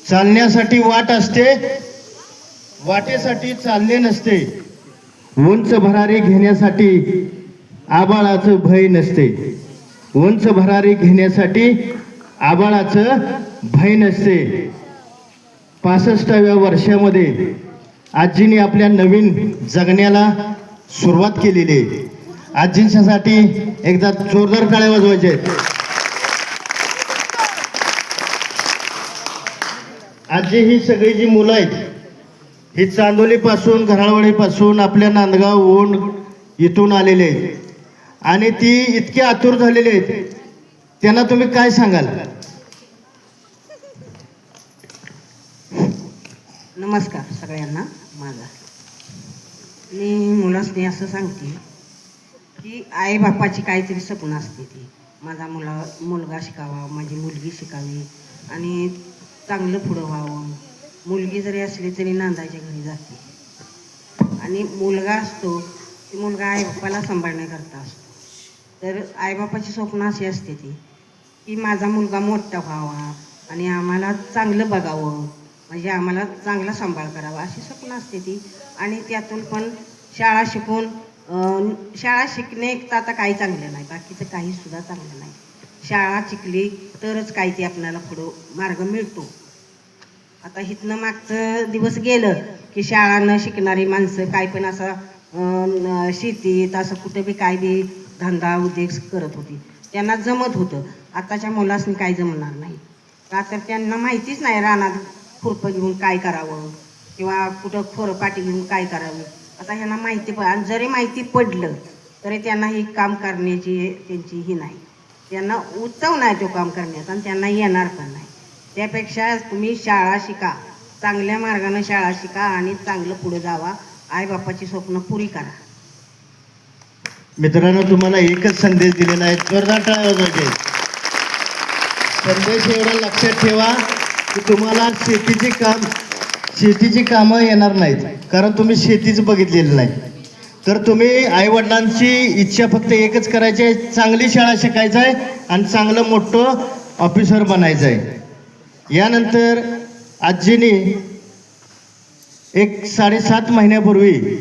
चालण्यासाठी वाट असते, वाटेसाठी चालले नसते. उंच भरारी घेण्यासाठी आबाळाचं भय नसते. उंच भरारी घेण्यासाठी आबाळाचं भय नसते. 65व्या वर्षामध्ये आजीने आपल्या नवीन जगण्याला सुरुवात केलेली आहे. आजींच्यासाठी एकदा जोरदार टाळ्या वाजवायचे आहेत. आजी ही सगळी जी मुलं आहेत ही चांदोलीपासून, घराळवाडीपासून, आपल्या नांदगाव, ओंड इथून आलेले आहेत आणि ती इतके आतुर झालेले आहेत. त्यांना तुम्ही काय सांगाल? नमस्कार सगळ्यांना. माझा मी मुलासनी असं सांगते की आई बापाची काहीतरी स्वप्न असते. ती माझा मुलगा शिकावा, माझी मुलगी शिकावी आणि चांगलं पुढं व्हावं. मुलगी जरी असली तरी नांदायच्या घरी जाते आणि मुलगा असतो ती मुलगा आईबापाला सांभाळण्याकरता असतो. तर आईबापाची स्वप्न अशी असते ती की माझा मुलगा मोठा व्हावा आणि आम्हाला चांगलं बघावं, म्हणजे आम्हाला चांगला सांभाळ करावा अशी स्वप्न असते ती. आणि त्यातून पण शाळा शिकून शाळा शिकणे तर आता काही चांगलं नाही, बाकीचं काहीसुद्धा चांगलं नाही. शाळा शिकली तरच काही ते आपल्याला पुढं मार्ग मिळतो. आता इथनं मागचं दिवस गेलं की शाळा न शिकणारी माणसं काय पण असं शेतीत असं कुठं बी काय बी धंदा उद्योग करत होती, त्यांना जमत होतं. आताच्या मुलासनी काही जमणार नाही, का तर त्यांना माहितीच नाही रानात खुरपं घेऊन काय करावं किंवा कुठं खोरपाटी घेऊन काय करावं. आता ह्यांना माहिती आणि जरी माहिती पडलं तरी त्यांना ही काम करण्याची त्यांची ही नाही, त्यांना उत्सव नाही तो काम करण्याचा आणि त्यांना येणार पण नाही. त्यापेक्षा तुम्ही शाळा शिका, चांगल्या मार्गाने शाळा शिका आणि चांगलं पुढे जावा, आईबापाची स्वप्न पुरी करा. मित्रांनो, तुम्हाला एकच संदेश दिलेला आहे, जोरदार टाळ्या वाजवायचे. संदेश एवढा लक्षात ठेवा की तुम्हाला शेतीची कामं येणार नाहीत, कारण तुम्ही शेतीच बघितलेलं नाही. तर तुम्ही आईवडिलांची इच्छा फक्त एकच करायची आहे, चांगली शाळा शिकायचं आहे आणि चांगलं मोठं ऑफिसर बनायचं आहे. यानंतर आजीने एक 7.5 महिन्यापूर्वी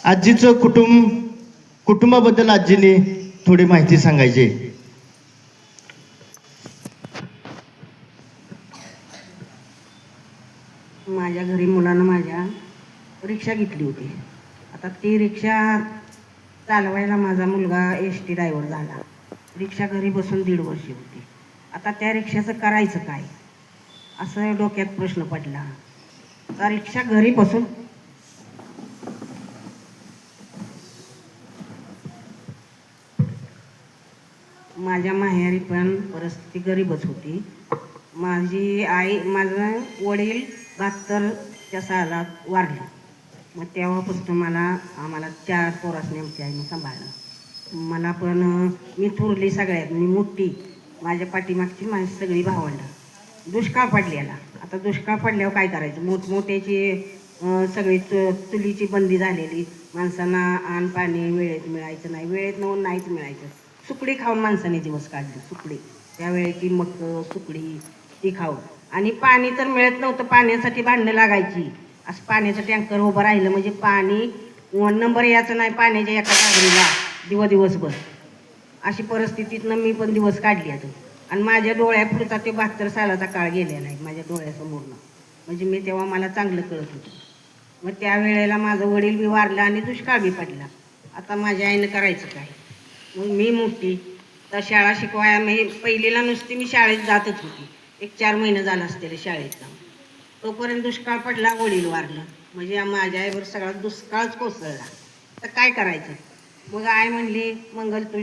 आजीचं कुटुंबाबद्दल आजीने थोडी माहिती सांगायची. माझ्या घरी मुलानं माझ्या रिक्षा घेतली होती. आता ती रिक्षा चालवायला माझा मुलगा ST ड्रायव्हर झाला. रिक्षा घरी बसून 1.5 वर्ष होती. आता त्या रिक्षाचं करायचं काय असं डोक्यात प्रश्न पडला. आता रिक्षा घरी बसून माझ्या माहेरी पण परिस्थिती गरीबच होती. माझी आई, माझा वडील 72च्या सालात वारले. मग तेव्हापासून आम्हाला 4 पोरासनी आमच्या आईने सांभाळलं. मला पण मी थोरली सगळ्यात, मी मोठी. माझ्या पाठीमागची माझी सगळी भावंडं. दुष्काळ पडलेला. आता दुष्काळ पडल्यावर काय करायचं, मोठमोठ्याची सगळी चुलीची बंदी झालेली, माणसांना अन्न पाणी वेळेत मिळायचं नाही, वेळेत नाहीच मिळायचं. सुकडी खाऊन माणसाने दिवस काढले. सुकडी त्यावेळेची मक सुकडी ती खाऊन, आणि पाणी तर मिळत नव्हतं. पाण्यासाठी भांडणं लागायची. असं पाण्याचं टँकर उभं राहिलं म्हणजे पाणी नंबर यायचं नाही पाण्याच्या एका घागरीला दिवसभर. अशी परिस्थितीतनं मी पण दिवस काढले आता. आणि माझ्या डोळ्यापुरता ते 72 सालाचा काळ गेलेला आहे माझ्या डोळ्यासमोरनं. म्हणजे मी तेव्हा मला चांगलं कळत होतं. मग त्यावेळेला माझं वडील बी वारलं आणि दुष्काळ बी पडला. आता माझ्या आईनं करायचं काय. मग मी मोठी तर शाळा शिकवाया, मी पहिलीला नुसती मी शाळेत जातच होती. 1-4 महिने झालं असतील शाळेत जाऊन. तोपर्यंत दुष्काळ पडला, वडील वारलं. म्हणजे माझ्या आईवर सगळा दुष्काळच कोसळला. तर काय करायचं. मग आई म्हणली, मंगल तू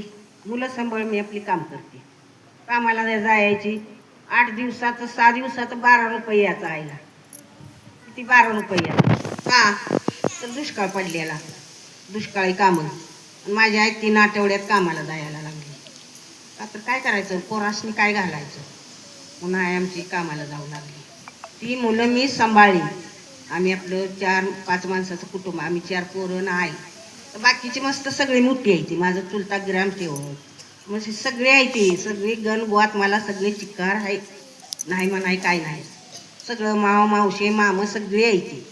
मुलं सांभाळ, मी आपली काम करते. कामाला जायची. 8 दिवसाचं 6 दिवसाचं 12 रुपये यायचं आईला. किती 12 रुपये यायचं का तर दुष्काळ पडलेला, दुष्काळी कामं. माझ्या आई 3 आठवड्यात कामाला जायला लागली. का तर काय करायचं, पोरासनी काय घालायचं. पुन्हा आई आमची कामाला जाऊ लागली. ती मुलं मी सांभाळली. आम्ही आपलं 4-5 माणसाचं कुटुंब, आम्ही 4 पोरं आई. तर बाकीची मस्त सगळी मोठी आहे ती. माझं चुलता ग्रामसेवक म्हणजे सगळे आहे ती, सगळी गणगोवात मला सगळे चिक्कार आहे, नाही म्हणाय काय नाही. सगळं माव मावशे मामं सगळे यायचे.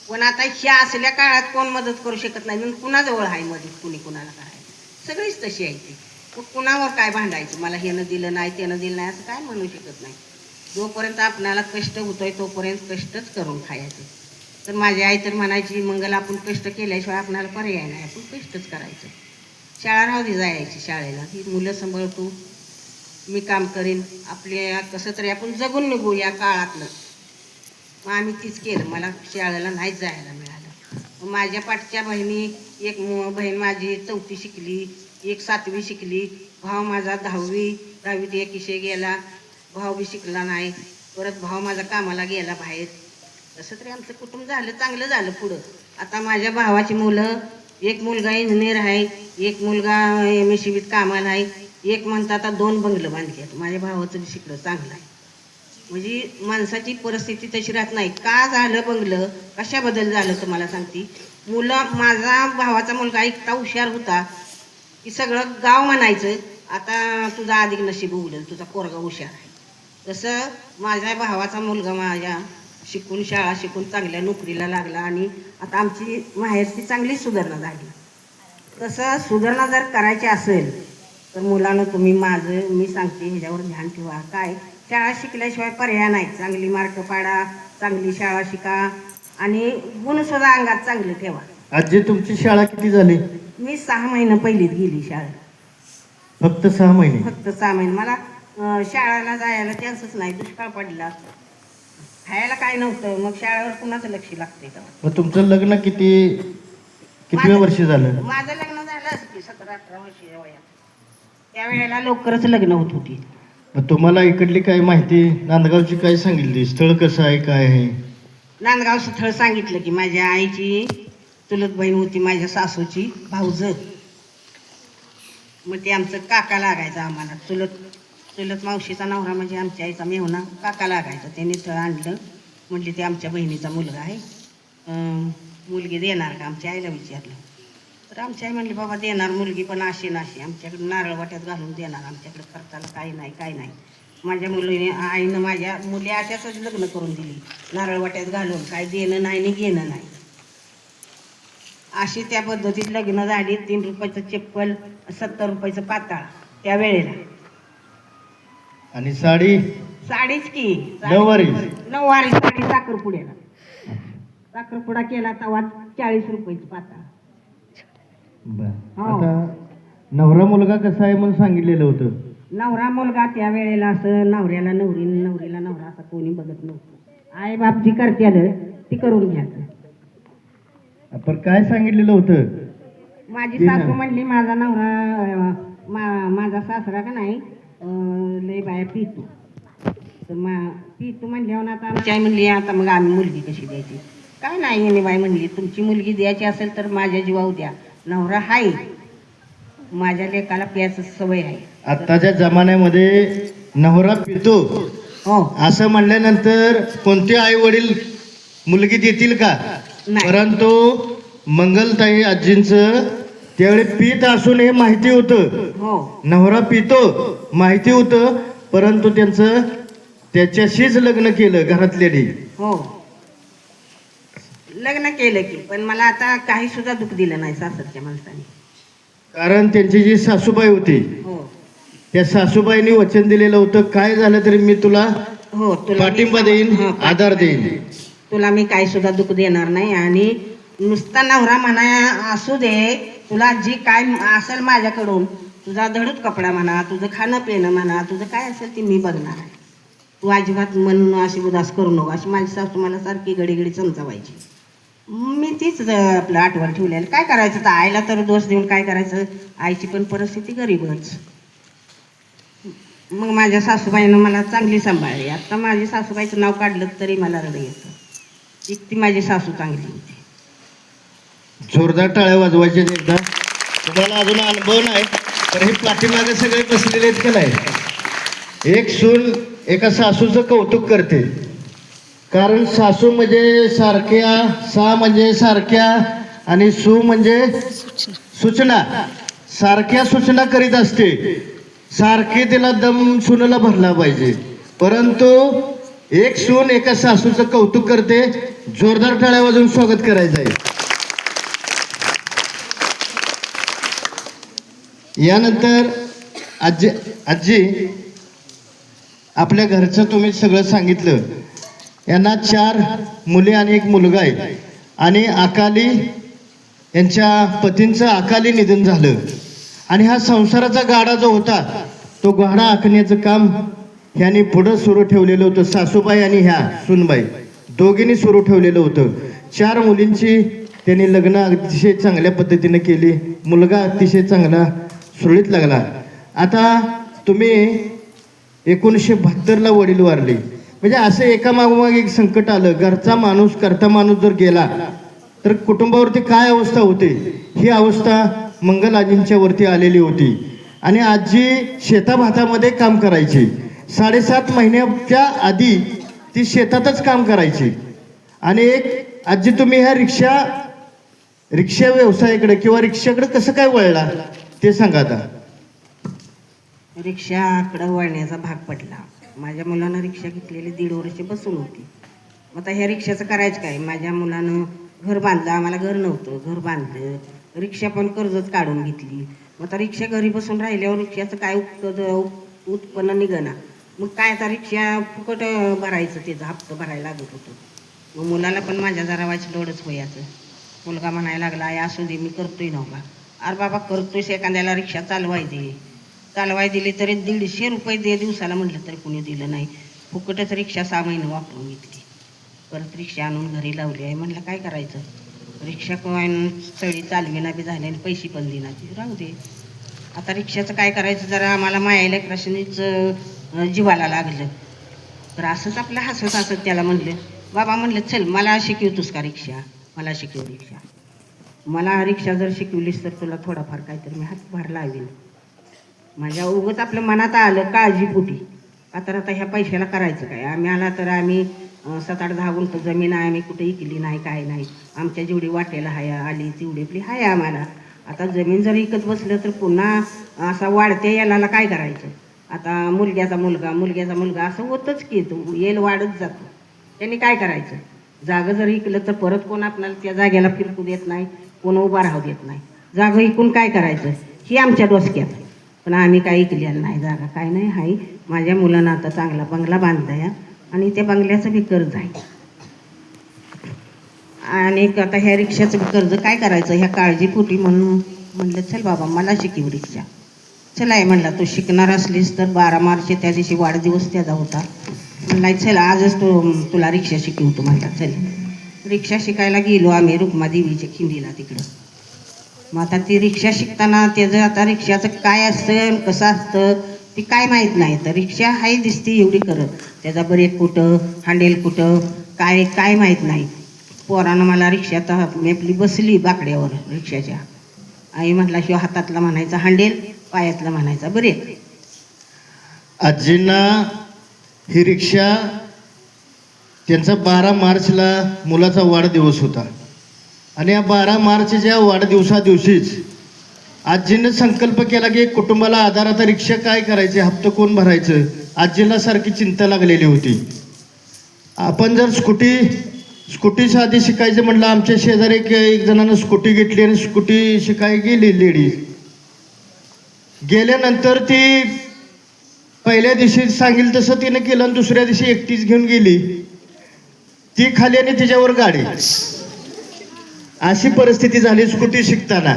पण आता ह्या असल्या काळात कोण मदत करू शकत नाही. मग कुणाजवळ आहे मदत, कुणी कुणाला करायचं? सगळीच तशी यायची. मग कुणावर काय भांडायचं, मला हेनं दिलं नाही त्यानं दिलं नाही असं काय म्हणू शकत नाही. जोपर्यंत आपणाला कष्ट होतोय तोपर्यंत कष्टच करून खायचे. तर माझी आई तर म्हणायची, मंगल आपण कष्ट केल्याशिवाय आपणाला पर्याय नाही, आपण कष्टच करायचं. शाळा राहू दे, जायची शाळेला, ही मुलं सांभाळतो, मी काम करीन, आपल्या कसं तरी आपण जगून निघू या काळातलं. मग आम्ही तीच केलं. मला शाळेला नाहीच जायला मिळालं. मग माझ्या पाठच्या बहिणी, एक बहीण माझी 4थी शिकली, एक 7वी शिकली, भाव माझा 10वीत 1 विषय गेला, भाव बी शिकला नाही. परत भाव माझा कामाला गेला बाहेर. तसं तरी आमचं कुटुंब झालं, चांगलं झालं पुढं. आता माझ्या भावाची मुलं, एक मुलगा इंजिनियर आहे, एक मुलगा MSCBीत कामाला आहे, एक म्हणतात आता 2 बंगलं बांधले आहेत. माझ्या भावाचं बी शिकलं चांगलं आहे. म्हणजे माणसाची परिस्थिती तशी राहत नाही. का झालं बंगलं, कशाबद्दल झालं तुम्हाला सांगते. मुलं, माझा भावाचा मुलगा इतका हुशार होता की सगळं गाव म्हणायचं, आता तुझा अधिक नशीब उघडेल, तुझा पोरगा हुशार आहे. तसं माझ्या भावाचा मुलगा माझ्या शिकून, शाळा शिकून चांगल्या नोकरीला लागला आणि आता आमची माहेरची चांगली सुधारणा झाली. तसं सुधारणा जर करायची असेल तर मुलांना तुम्ही माझं मी सांगते ह्याच्यावर ध्यान ठेवा. काय, शाळा शिकल्याशिवाय पर्याय नाही. चांगली मार्क पाडा, चांगली शाळा शिका आणि गुणसुद्धा अंगात चांगलं ठेवा. आजी तुमची शाळा किती झाली? मी 6 महिने पहिलीत गेली शाळेत. फक्त 6 महिने? फक्त 6 महिने. मला शाळेला जायला चान्सच नाही, दुष्काळ पडला, खायला काय नव्हतं. मग शाळेवर कुणाचं लक्ष लागते का? मग तुमचं लग्न किती वर्ष झालं? माझं लग्न झालं असं की 17-18 वर्षाच्या वयात. त्यावेळेला लवकरच लग्न होत होती. मग तुम्हाला इकडली काय माहिती, नांदगावची काय सांगितली, स्थळ कसं आहे काय आहे? नांदगाव स्थळ सांगितलं की माझ्या आईची चुलत बहीण होती, माझ्या सासूची भाऊजं. मग ते आमचं काका लागायचं आम्हाला. चुलत मावशीचा नवरा म्हणजे आमच्या आईचा मेहुणा काका लागायचा. त्याने स्थळ आणलं. म्हटली ते आमच्या बहिणीचा मुलगा आहे, मुलगी देणार का? आमच्या आईला विचारलं. तर आमची आई म्हणली बाबा देणार मुलगी, पण अशी नाशी आमच्याकडे नारळ वाट्यात घालून देणार, आमच्याकडे खर्चाला काही नाही काय नाही. माझ्या मुलीने, आईनं माझ्या मुली अशाच लग्न करून दिली, नारळ वाट्यात घालून, काय देणं नाही आणि घेणं नाही. अशी त्या पद्धतीत लग्न झाली. 3 रुपयाचं चप्पल, 70 रुपयाचं पाताळ त्या वेळेला. आणि साडी? साडीच की नऊवारी साडी. साखरपुड्याला साखरपुडा केला तेव्हा 40 रुपयाचं पाताळ. हो. आता नवरा मुलगा कसा आहे म्हणून सांगितलेलं होतं? नवरा मुलगा त्या वेळेला असं नवऱ्याला नवरी, नवरीला नवरा असं कोणी बघत नव्हतं. आई बाप जी करते ती करून घ्यायचं. आपण काय सांगितलेलं होतं? माझी सासू म्हणली माझा नवरा, माझा सासरा का नाही लय बाया पितो. तर पितो म्हणल्यावर आता आमची आई म्हणली आता मग आम्ही मुलगी कशी द्यायची? काय नाही येणे बाई म्हणली, तुमची मुलगी द्यायची असेल तर माझ्या जीवावर द्या, नवरा हाय, माझ्या लेकाला प्यायचं सवय आहे. आत्ताच्या जमान्यामध्ये नवरा पितो हो असं म्हणल्यानंतर कोणते आई वडील मुलगी देतील का? नाही. परंतु मंगलताई आजींचं त्यावेळी पित असून हे माहिती होतं, हो नवरा पितो माहिती होतं, परंतु त्याच्याशीच लग्न केलं घरातल्यानी. हो लग्न केलं की, पण मला आता काही सुद्धा दुःख दिलं नाही सासरच्या माणसाने. कारण त्यांची जी सासूबाई होती हो त्या सासूबाईंनी वचन दिलेलं होतं, काय झालं तरी मी तुला हो पाठिंबा देईन, आधार देईन, तुला मी काही सुद्धा दुःख देणार नाही. आणि नुसता नवरा म्हणा असू दे, तुला जी काय असेल माझ्याकडून, तुझा धडूत कपडा म्हणा, तुझं खाणं पिणं म्हणा, तुझं काय असेल ते मी बघणार आहे, तू अजिबात मन अशी उदास करू नको, अशी माझी सासू मला सारखी घडी समजावायची. मी तीच आपलं आठवण ठेवलेलं. काय करायचं तर आईला तर दोष देऊन काय करायचं, आईची पण परिस्थिती गरीबच. मग माझ्या सासूबाईनं मला चांगली सांभाळली. आता माझी सासूबाईचं नाव काढलं तरी मला रडं येतं, इतकी माझी सासू चांगली होती. जोरदार टाळ्या वाजवायच्या एकदा. तुम्हाला अजून अनुभव नाही तर हे पाठीमागे सगळे बसलेले आहेत का नाही, एक सून एका सासूचं कौतुक करते. कारण सासू म्हणजे सारख्या, सा म्हणजे सारख्या आणि सू म्हणजे सूचना, सारख्या सूचना करीत असते, सारखे तिला दम सुनेला भरला पाहिजे. परंतु एक सून एका सासूचं कौतुक करते. जोरदार टाळ्या वाजवून स्वागत करायचं आहे. यानंतर आजी आजी आपल्या घरचं तुम्ही सगळं सांगितलं. यांना 4 मुले आणि 1 मुलगा आहे आणि अकाली यांच्या पतींचं अकाली निधन झालं आणि हा संसाराचा गाडा जो होता तो गाडा आखण्याचं काम ह्यांनी पुढं सुरू ठेवलेलं होतं. सासूबाई आणि ह्या सुनबाई दोघींनी सुरू ठेवलेलं होतं. 4 मुलींची त्यांनी लग्न अतिशय चांगल्या पद्धतीने केली. मुलगा अतिशय चांगला सुरळीत लागला. आता तुम्ही 1972ला वडील वारले. म्हणजे असं एका मागोमाग एक संकट आलं. घरचा माणूस करता माणूस जर गेला तर कुटुंबावरती काय अवस्था होते, ही अवस्था मंगल आजींच्या वरती आलेली होती. आणि आजी शेताभातामध्ये काम करायची. 7.5 महिन्याच्या आधी ती शेतातच काम करायची. आणि एक आजी तुम्ही ह्या रिक्षा व्यवसायाकडे किंवा रिक्षाकडे कसं काय वळला ते सांगा आता. रिक्षाकडं वळण्याचा भाग पडला. माझ्या मुलानं रिक्षा घेतलेली 1.5 वर्ष बसून होती. मग आता ह्या रिक्षाचं करायचं काय. माझ्या मुलानं घर बांधलं. आम्हाला घर नव्हतं, घर बांधलं. रिक्षा पण कर्जच काढून घेतली. मग आता रिक्षा घरी बसून राहिल्यावर रिक्षाचं काय उत्पन्न निघना. मग काय आता रिक्षा फुकट भरायचं, त्याचा हप्ता भरायला लागत होतं. मग मुलाला पण माझ्या जरा लोडच व्हायचं. मुलगा म्हणायला लागला, आई असू दे मी करतोय नव्हता. अरे बाबा करतोयस, एखाद्याला रिक्षा चालवाय दिली तरी 150 रुपये दे दिवसाला म्हटलं तरी कोणी दिलं नाही. फुकटच रिक्षा 6 महिने वापरून घेतली. परत रिक्षा आणून घरी लावली आहे. म्हटलं काय करायचं. रिक्षा स्थळी चालविना बी झाले आणि पैसे पण देणार, राहू दे. आता रिक्षाचं काय करायचं. जरा आम्हाला मायाला कृष्णीच जीवाला लागलं. तर असंच आपलं हसत त्याला म्हणलं, बाबा म्हणलं चल मला शिकवतोस का रिक्षा. मला शिकव रिक्षा. मला रिक्षा जर शिकवलीस तर तुला थोडाफार काहीतरी मी हातभार लावेल. माझ्या उगाच आपल्या मनात आलं काळजीपोटी. का तर आता ह्या पैशाला करायचं काय. आम्ही आला तर आम्ही 7-8-10 गुंठ जमीन आहे. आम्ही कुठे इकली नाही, काय नाही. आमच्या जेवढी वाटेला हाय आली तेवढी आपली हाय आम्हाला. आता जमीन जर इकत बसलं तर पुन्हा असा वाढते याला काय करायचं. आता मुलग्याचा मुलगा असं होतच की तो येल वाढत जातो. त्यांनी काय करायचं. जागं जर इकलं तर परत कोण आपल्याला त्या जागेला फिरकू देत नाही, कोण उभा राहू देत नाही. जागं इकून काय करायचं ही आमच्या डोसक्यात. पण आम्ही काय इकलेलं नाही जागा, काय नाही. हाय माझ्या मुलांना आता चांगला बंगला बांधलाय आणि त्या बंगल्याचं बी कर्ज आहे. आणि आता ह्या रिक्षाचं बी कर्ज काय करायचं. ह्या काळजीपोटी म्हणून म्हणलं चल बाबा मला शिकव रिक्षा. चल आहे म्हणला तू शिकणार असलीस तर 12 मार्च त्या दिवशी वाढदिवस त्याचा होता. म्हणला चल आजच तुला रिक्षा शिकवतो म्हणला. चल रिक्षा शिकायला गेलो आम्ही रुक्मादेवीच्या खिंडीला तिकडं. मग आता ती रिक्षा शिकताना त्याचं आता रिक्षाचं काय असतं कसं असतं ती काय माहीत नाही. तर रिक्षा हाय दिसते एवढी करत, त्याचा ब्रेक कुठं हँडेल कुठं काय काय माहीत नाही. पोरानं मला रिक्षात मी आपली बसली बाकड्यावर रिक्षाच्या. आई म्हटला शिव हातातला म्हणायचा हँडेल, पायातला म्हणायचा ब्रेक. आजींना ही रिक्षा त्यांचा 12 मार्चला मुलाचा वाढदिवस होता आणि या 12 मार्चच्या वाढदिवसा दिवशीच आजीनं संकल्प केला की कुटुंबाला आधारात रिक्षा काय करायचे, हप्ता कोण भरायचं. आजीला सारखी चिंता लागलेली होती. आपण जर स्कूटी साधी शिकायचं म्हटलं, आमच्या शेजारी एक जणानं स्कूटी घेतली आणि स्कूटी शिकायला गेली लेडीज. गेल्यानंतर ती पहिल्या दिवशी सांगेल तसं तिने केलं आणि दुसऱ्या दिवशी एकटीच घेऊन गेली. ती खाली आणि तिच्यावर गाडी, अशी परिस्थिती झाली स्कूटी शिकताना.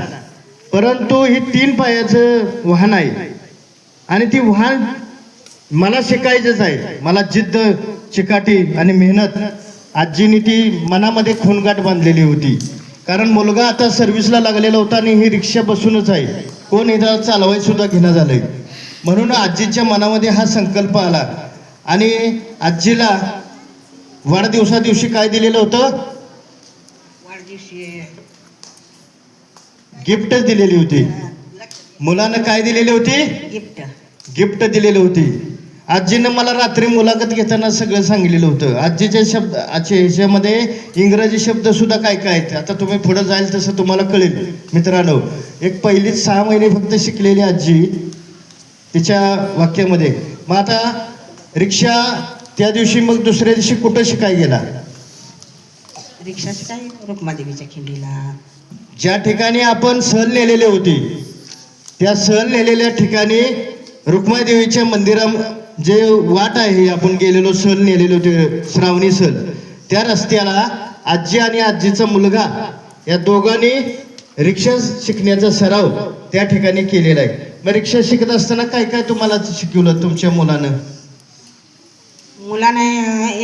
परंतु ही 3 पायाचं वाहन आहे आणि ती वाहन मला शिकायचंच आहे. मला जिद्द चिकाटी आणि मेहनत आजीने ती मनामध्ये खूणगाठ बांधलेली होती. कारण मुलगा आता सर्व्हिसला लागलेला होता आणि ही रिक्षा बसूनच आहे, कोण इथं चालवायला सुद्धा घेणं झालंय. म्हणून आजीच्या मनामध्ये हा संकल्प आला आणि आजीला वाढदिवसा दिवशी काय दिलेलं होतं, गिफ्ट दिलेली होती. मुलानं काय दिलेली होती, गिफ्ट दिलेली होती. आजीनं मला रात्री मुलाखत घेताना सगळं सांगितलेलं होतं. आजीच्या ह्याच्यामध्ये इंग्रजी शब्द सुद्धा काय काय आहेत. आता तुम्ही पुढे जाईल तसं तुम्हाला कळेल. मित्रांनो, एक पहिलीच 6 महिने फक्त शिकलेली आजी तिच्या वाक्यामध्ये. मग आता रिक्षा त्या दिवशी मग दुसऱ्या दिवशी कुठं शिकाय गेला? रिक्षाची काय रुक्मादेवीच्या खिंडीला. ज्या ठिकाणी आपण सहल नेलेली होती त्या सहल नेलेल्या ठिकाणी रुक्मादेवीच्या मंदिरा जे वाट आहे, आपण गेलेलो सहल नेलेलो होते श्रावणी सहल, त्या रस्त्याला आजी आणि आजीचा मुलगा या दोघांनी रिक्षा शिकण्याचा सराव त्या ठिकाणी केलेला आहे. मग रिक्षा शिकत असताना काय काय तुम्हाला शिकवलं तुमच्या मुलानं? मुलाने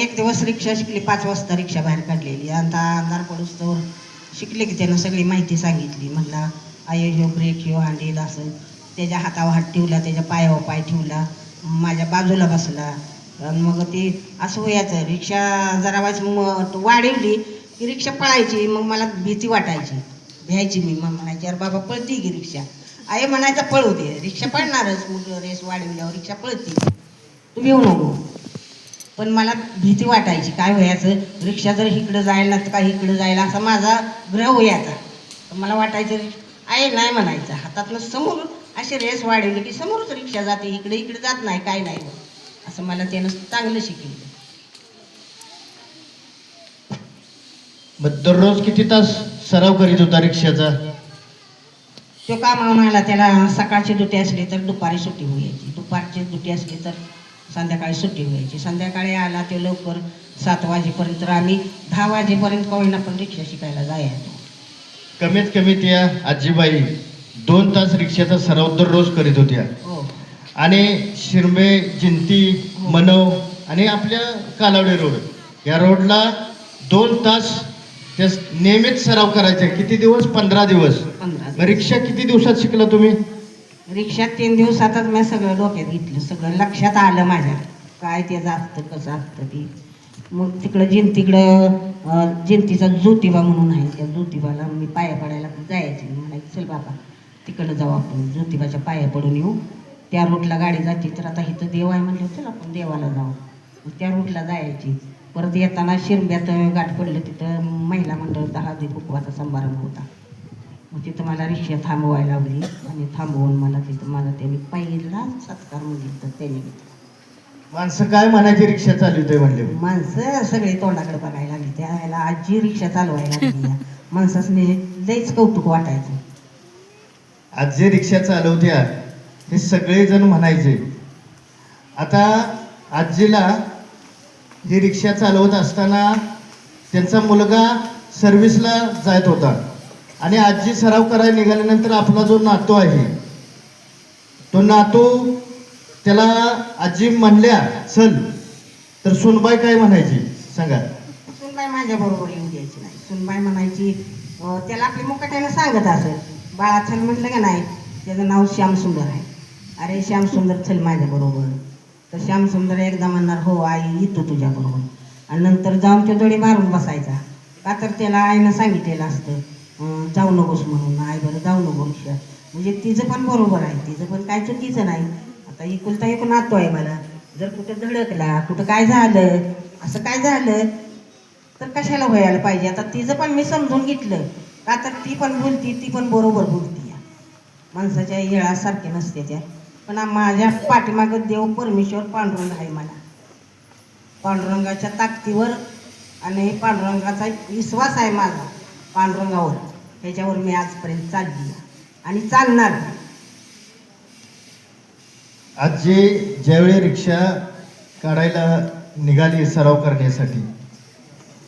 एक दिवस रिक्षा शिकली, 5 वाजता रिक्षा बाहेर काढलेली. आता अंधार पडूस्तवर शिकले की त्यानं सगळी माहिती सांगितली. म्हणला आय ह्यो ब्रेक, ह्यो हँडल, असं त्याच्या हातावर हात ठेवला, त्याच्या पायावर पाय ठेवला, माझ्या बाजूला बसला. आणि मग ते असं व्हायचं. रिक्षा जरा वाढवली की रिक्षा पळायची. मग मला भीती वाटायची, भ्यायची मी. मग म्हणायची अरे बाबा पळती की रिक्षा. आई म्हणायचा पळू दे, रिक्षा पळणारच. मग रेस वाढवल्यावर रिक्षा पळती, तू भिऊ नको. पण मला भीती वाटायची, काय व्हायचं रिक्षा जर इकडं जायला ना का इकडं जायला, असा माझा ग्रह व्हायचा. तर मला वाटायचं आहे नाही म्हणायचं, हातातनं समोर अशी रेस वाढवली की समोरच रिक्षा जाते, इकडे इकडे जात नाही, काय नाही. असं मला त्यानं चांगलं शिकवलं. मग दररोज किती तास सराव करीत होता रिक्षाचा? तो कामावून आला, त्याला सकाळची ड्युटी असली तर दुपारी सुट्टी व्हायची, दुपारची ड्युटी असली तर संध्याकाळी सुट्टी व्हायची. संध्याकाळी आला ते लवकर 7 वाजेपर्यंत, तर आम्ही 10 वाजेपर्यंत कोणीना पण रिक्षा शिकायला जायचो. कमीत कमी त्या आजीबाई 2 तास रिक्षाचा सराव दररोज करीत होत्या. हो आणि शिरमे, जिंती, मनव आणि आपल्या कालावडे रोड या रोडला 2 तास त्या नियमित सराव करायचे. किती दिवस? 15 दिवस. 15. मग रिक्षा किती दिवसात शिकला तुम्ही? रिक्षात 3 दिवसातच मी सगळं डोक्यात घेतलं, सगळं लक्षात आलं माझ्या काय ते असतं कसं असतं ती. मग तिकडं जिंतीचा ज्योतिबा म्हणून आहे, त्या ज्योतिबाला मी पाया पडायला जायचे. म्हणायची चल बाबा तिकडं जाऊ, आपण ज्योतिबाच्या पाया पडून येऊ. त्या रूटला गाडी जाते, तर आता इथं देव आहे म्हणलं चल आपण देवाला जाऊ. मग त्या रूटला जायची. परत येताना शिरब्यात गाठ पडलं, तिथं महिला मंडळाचा हळदी कुंकवाचा समारंभ होता. मग तिथं मला रिक्षा थांबवायला लावली आणि थांबवून मला तिथं माझा त्यांनी पहिला सत्कार मागितला. त्याने माणसं काय म्हणायची रिक्षा चालवतोय म्हणले? माणसं सगळे तोंडाकडे बघायला लागली. त्यावेळेला आजी रिक्षा चालवायला लागली. माणसाने लईच कौतुक वाटायचं. आजी रिक्षा चालवत्या हे सगळेजण म्हणायचे. आता आजीला ही रिक्षा चालवत असताना त्यांचा मुलगा सर्व्हिसला जात होता आणि आजी सराव करायला निघाल्यानंतर आपला जो नातू आहे तो नातू त्याला आजी म्हणल्या चल, तर सुनबाई काय म्हणायची सांगा? सुनबाई माझ्या बरोबर येऊ द्यायची नाही. सुनबाई म्हणायची, त्याला आपली मुकाट्यानं सांगत असेल, बाळा चल म्हटलं का नाही, त्याचं नाव श्यामसुंदर आहे, अरे श्यामसुंदर चल माझ्या बरोबर. तर श्यामसुंदर एकदा म्हणणार हो आई येतो तुझ्या बरोबर, आणि नंतर जाऊन तो दोडी मारून बसायचा. का तर त्याला आईनं सांगितलेलं असतं जाऊ नकोस म्हणून. आई बरं जाऊ नको रिक्षा, म्हणजे तिचं पण बरोबर आहे, तिचं पण काय चुकीचं नाही. आता इकुलता एक नातो आहे मला, जर कुठं धडकला, कुठं काय झालं, असं काय झालं तर कशाला व्हायला पाहिजे. आता तिचं पण मी समजून घेतलं, का तर ती पण बोलती, ती पण बरोबर बोलती. माणसाच्या येळासारखे नसते त्या. पण माझ्या पाठीमागं देव परमेश्वर पांडुरंग आहे. मला पांडुरंगाच्या ताकदीवर आणि पांडुरंगाचा विश्वास आहे माझा पांडुरंगावर, त्याच्यावर मी आजपर्यंत चालली आणि चालणार. आजी ज्यावेळी रिक्षा काढायला निघाली सराव करण्यासाठी,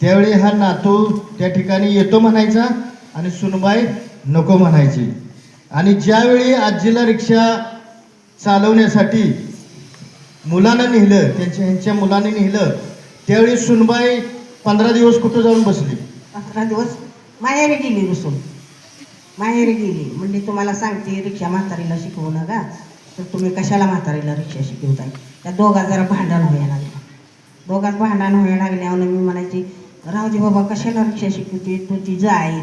त्यावेळी हा नातू त्या ठिकाणी येतो म्हणायचा आणि सुनबाई नको म्हणायची. आणि ज्यावेळी आजीला रिक्षा चालवण्यासाठी मुलानं नेलं, ह्यांच्या मुलाने नेलं, त्यावेळी सुनबाई 15 दिवस कुठं जाऊन बसली? 15 दिवस माहेरी गेली. रुसून माहेरी गेली. म्हणजे तुम्हाला सांगते रिक्षा म्हातारीला शिकवू नका, तर तुम्ही कशाला म्हातारीला रिक्षा शिकवताय. त्या दोघात जरा भांडण व्हायला लागलं. दोघात भांडण व्हायला लागल्यावर मी म्हणायची राहू दे बाबा कशाला रिक्षा शिकवते, तू तिचं आहे,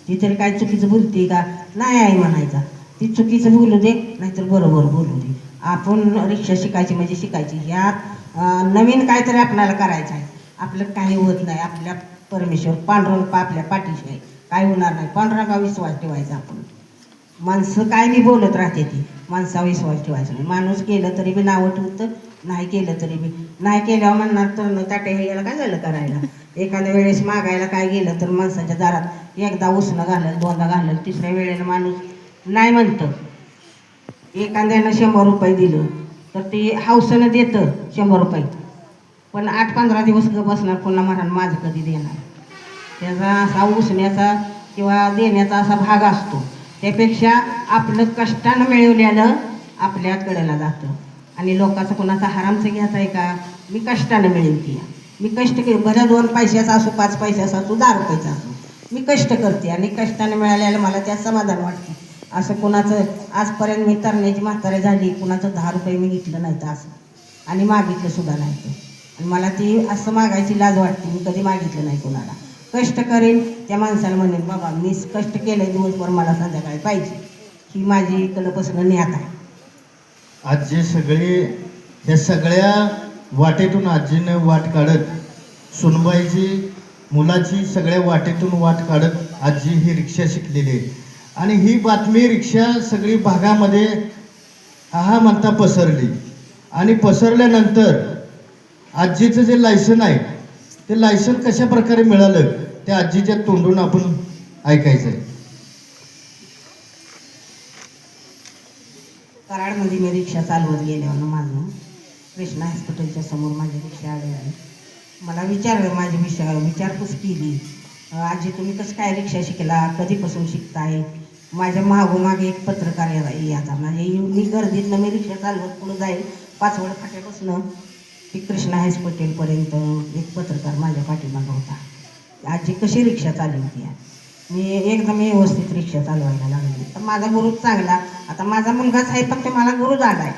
ती तरी काय चुकीचं बोलते का? नाही आई म्हणायचा, ती चुकीचं बोलू दे नाहीतर बरोबर बोलू दे. आपण रिक्षा शिकायची म्हणजे शिकायची. ह्यात नवीन काहीतरी आपल्याला करायचं आहे. आपलं काही होत नाही. आपल्या परमेश्वर पांडुरंग आपल्या पाठीशी आहे, काय होणार नाही. पांडुरंगावर विश्वास ठेवायचा. आपण माणसं काय बी बोलत राहते, ती माणसावर विश्वास ठेवायचा नाही. माणूस गेलं तरी बी नावं ठेवतं, नाही केलं तरी बी नाही केल्यावर म्हणणार तर न ताटे हे याला काय झालं करायला. एखाद्या वेळेस मागायला काय गेलं तर माणसाच्या दारात एकदा उसणं घालल, दोनदा घालल, तिसऱ्या वेळेला माणूस नाही म्हणतं. एखाद्यानं 100 रुपये दिलं तर ते हौसनं देतं 100 रुपये, पण 8-15 दिवस बसणार, पुन्हा म्हणणार माझं कधी देणार. त्याचा असा उसण्याचा किंवा देण्याचा असा भाग असतो. त्यापेक्षा आपलं कष्टानं मिळवलेलं आपल्या कडेला जातं. आणि लोकांचं कोणाचा हरामचं घ्यायचं आहे का? मी कष्टानं मिळवते, मी कष्ट केले, भल्या 2 पैशाचा असो, 5 पैशाचा असो, 10 रुपयाचा असो, मी कष्ट करते आणि कष्टानं मिळालेलं मला त्यात समाधान वाटते. असं कोणाचं आजपर्यंत मी तरण्याची म्हातारी झाली, कुणाचं 10 रुपये मी घेतलं नाही तर असं, आणि मागितलं सुद्धा नाही तर. आणि मला ती असं मागायची लाज वाटते, मी कधी मागितलं नाही कोणाला. कष्ट करेन त्या माणसाला म्हणेन बाबा मी कष्ट केलं दिवसभर, मला संध्याकाळी पाहिजे, ही माझी कलपासून न्यात आहे. आज जे सगळे या सगळ्या वाटेतून आजीनं वाट काढत, सुनबाईची मुलाची सगळ्या वाटेतून वाट काढत आजी ही रिक्षा शिकलेली आहे. आणि ही बातमी रिक्षा सगळी भागामध्ये हा म्हणता पसरली. आणि पसरल्यानंतर आजीचं जे लायसन आहे ते लायसन कशा प्रकारे मिळालं त्या आजीच्या तोंडून आपण ऐकायचं आहे. कराडमध्ये मी रिक्षा चालवत गेल्यावर माझं कृष्णा हॉस्पिटलच्या समोर माझी रिक्षा आली. मला विचारलं, माझी विचारपूस केली, आजी तुम्ही कसं काय रिक्षा शिकला, कधीपासून शिकताय. माझ्या मागोमागे एक पत्रकार याचा, म्हणजे मी गर्दीतनं मी रिक्षा चालवत पुढं जाईल, 5वड फाट्यापासून ती कृष्णा हॉस्पिटलपर्यंत एक पत्रकार माझ्या पाठीमागं होता. आजी कशी रिक्षा चालवते. मी एकदम व्यवस्थित रिक्षा चालवायला लागली. तर माझा गुरु चांगला, आता माझा मुलगाच आहे, फक्त मला गुरु झाला आहे.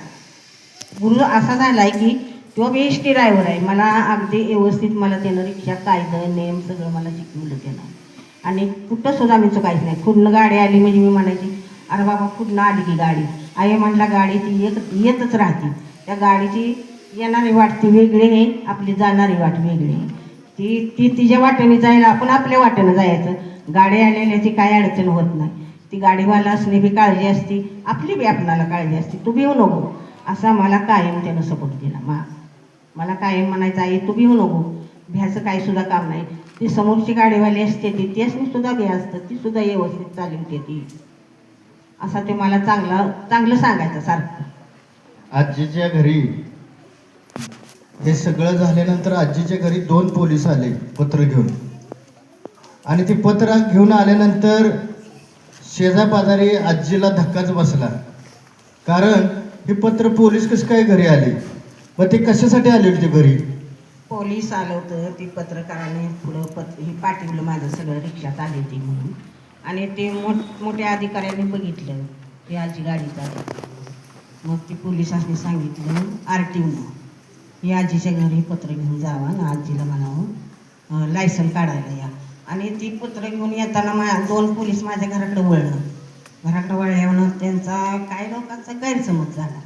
गुरु असा झाला आहे की तो बी एस टी ड्रायव्हर आहे. मला अगदी व्यवस्थित मला त्यानं रिक्षा कायदं नेम सगळं मला शिकवलं त्यानं. आणि कुठं सुद्धा मी चुकायचं नाही. कुठनं गाडी आली म्हणजे मी म्हणायची अरे बाबा कुठनं आली की गाडी, आई म्हटला गाडी ती येतच राहते. त्या गाडीची येणारी वाट ती वेगळी आहे, आपली जाणारी वाट वेगळी आहे. ती तिच्या वाटेने जायला, आपण आपल्या वाटेनं जायचं. गाडी आलेल्याची काय अडचण होत नाही. ती गाडीवाला असणे बी काळजी असते, आपली बी आपणाला काळजी असते. तू बी येऊ नको असा मला कायम त्यानं सपोर्ट दिला. मला कायम म्हणायचं आई तू बी येऊ नको, भ्याचं काही सुद्धा काम नाही. ती समोरची गाडीवाली असते ती त्यासनी सुद्धा बी असतं, ती सुद्धा व्यवस्थित चालवते ती, असा ते मला चांगलं सांगायचं सारखं. आजीच्या घरी हे सगळं झाल्यानंतर आजीच्या घरी 2 पोलीस आले पत्र घेऊन. आणि ते पत्र घेऊन आल्यानंतर शेजापाजारी आजीला धक्काच बसला. कारण हे पत्र पोलीस कसं काय घरी आले, व ते कशासाठी आले होते घरी. पोलीस आलं होतं, ती पत्रकाराने पुढं हे पाठवलं माझं सगळं रिक्षात आली होती म्हणून. आणि ते मोठ्या अधिकाऱ्यांनी बघितलं की आजी गाडी चालवते. मग ती पोलिसांनी सांगितलं RTOनं ही आजीच्या घरी पत्र घेऊन जावा आणि आजीला म्हणावं लायसन काढायला या. आणि ती पत्र घेऊन येताना 2 पोलीस माझ्या घराकडे वळलं. घराकडे वळल्यावर त्यांचा काय लोकांचा गैरसमज झाला.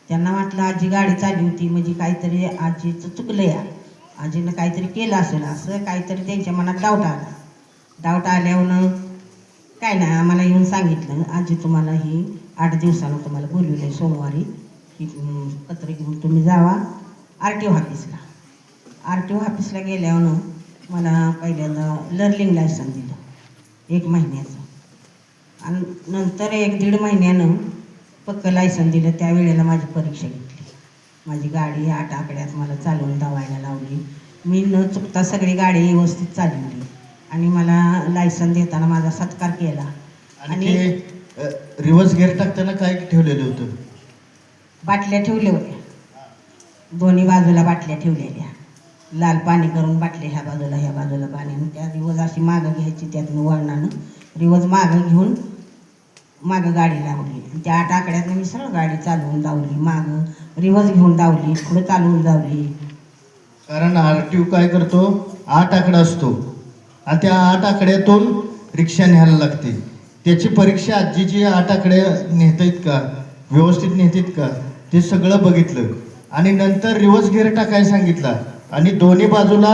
त्यांना वाटलं आजी गाडी चालली होती म्हणजे काहीतरी आजीचं चुकलं या, आजीनं काहीतरी केलं असेल, असं काहीतरी त्यांच्या मनात डाऊट आला. डाऊट आल्यावर काय नाही आम्हाला येऊन सांगितलं आजी तुम्हाला ही 8 दिवसानं तुम्हाला बोलवलं आहे, सोमवारी ही पत्र घेऊन तुम्ही जावा RTO ऑफिसला. RTO ऑफिसला गेल्यावर मला पहिल्यांदा लर्निंग लायसन दिलं 1 महिन्याचं. आणि नंतर 1-1.5 महिन्यानं पक्कं लायसन दिलं. त्यावेळेला माझी परीक्षा घेतली. माझी गाडी 8 आकड्यात मला चालवून धावायला लावली. मी न चुकता सगळी गाडी व्यवस्थित चालवली आणि मला लायसन देताना माझा सत्कार केला. आणि रिव्हर्स गिअर टाकताना काय ठेवलेलं होतं. बाटल्या ठेवल्या होत्या, दोन्ही बाजूला बाटल्या ठेवलेल्या, लाल पाणी करून बाटल्या ह्या बाजूला पाणी. आणि त्या रिवज अशी मागं घ्यायची, त्यातनं वळणानं रिवज मागं घेऊन मागं गाडी लावली. त्या 8 आकड्यातनं मी सरळ गाडी चालवून धावली, मागं रिवज घेऊन धावली, पुढं चालवून धावली. कारण RTO काय करतो 8 आकडा असतो आणि त्या 8 आकड्यातून रिक्षा न्यायला लागते. त्याची परीक्षा आजीची 8 आकडे नेतायत का, व्यवस्थित नेतात का ते सगळं बघितलं. आणि नंतर रिव्हर्स गिअर टाकायला सांगितला आणि दोन्ही बाजूला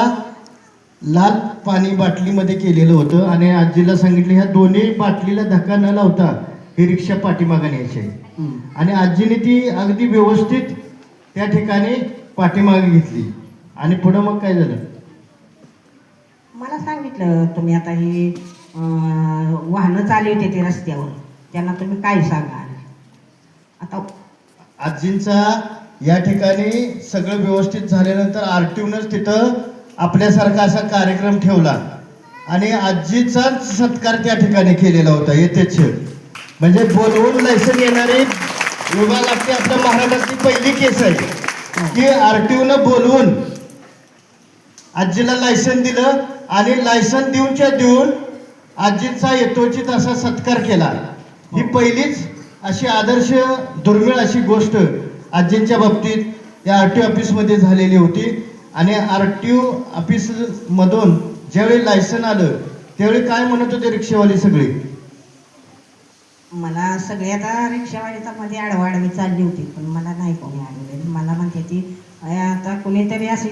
लाल पाणी बाटलीमध्ये केलेलं होतं. आणि आजीला सांगितलं ह्या दोन्ही बाटलीला धक्का न लावता ही रिक्षा पाठीमागे न्यायची आहे. आणि आजीने ती अगदी व्यवस्थित त्या ठिकाणी पाठीमागे घेतली आणि पुढं मग काय झालं? मला सांगितलं तुम्ही आता ही वाहनं चालली होती ते रस्त्यावर, त्यांना तुम्ही काय सांगाल? आता आजींचा या ठिकाणी सगळं व्यवस्थित झाल्यानंतर आरटीओनंच तिथं आपल्यासारखा असा कार्यक्रम ठेवला आणि आजीचाच सत्कार त्या ठिकाणी केलेला होता यथेच्छ. म्हणजे बोलवून लायसन येणारी विभागाची आपल्या महाराष्ट्रातली पहिली केस आहे की आरटीओनं बोलवून आजीला लायसन दिलं आणि लायसन देऊन आजीचा यथोचित असा सत्कार केला. ही पहिलीच अशी आदर्श दुर्मिळ अशी गोष्ट आजींच्या बाबतीत या आरटीओ ऑफिसमध्ये झालेली होती. आणि आरटीओ ऑफिसमधून ज्यावेळी लायसन आलं त्यावेळी काय म्हणत होते रिक्षावाली सगळी? मला सगळे आता रिक्षावालीचा मध्ये आडवाडवी चालली होती, पण मला नाही कोणी अडवले. मला म्हणते ती आता कोणीतरी अशी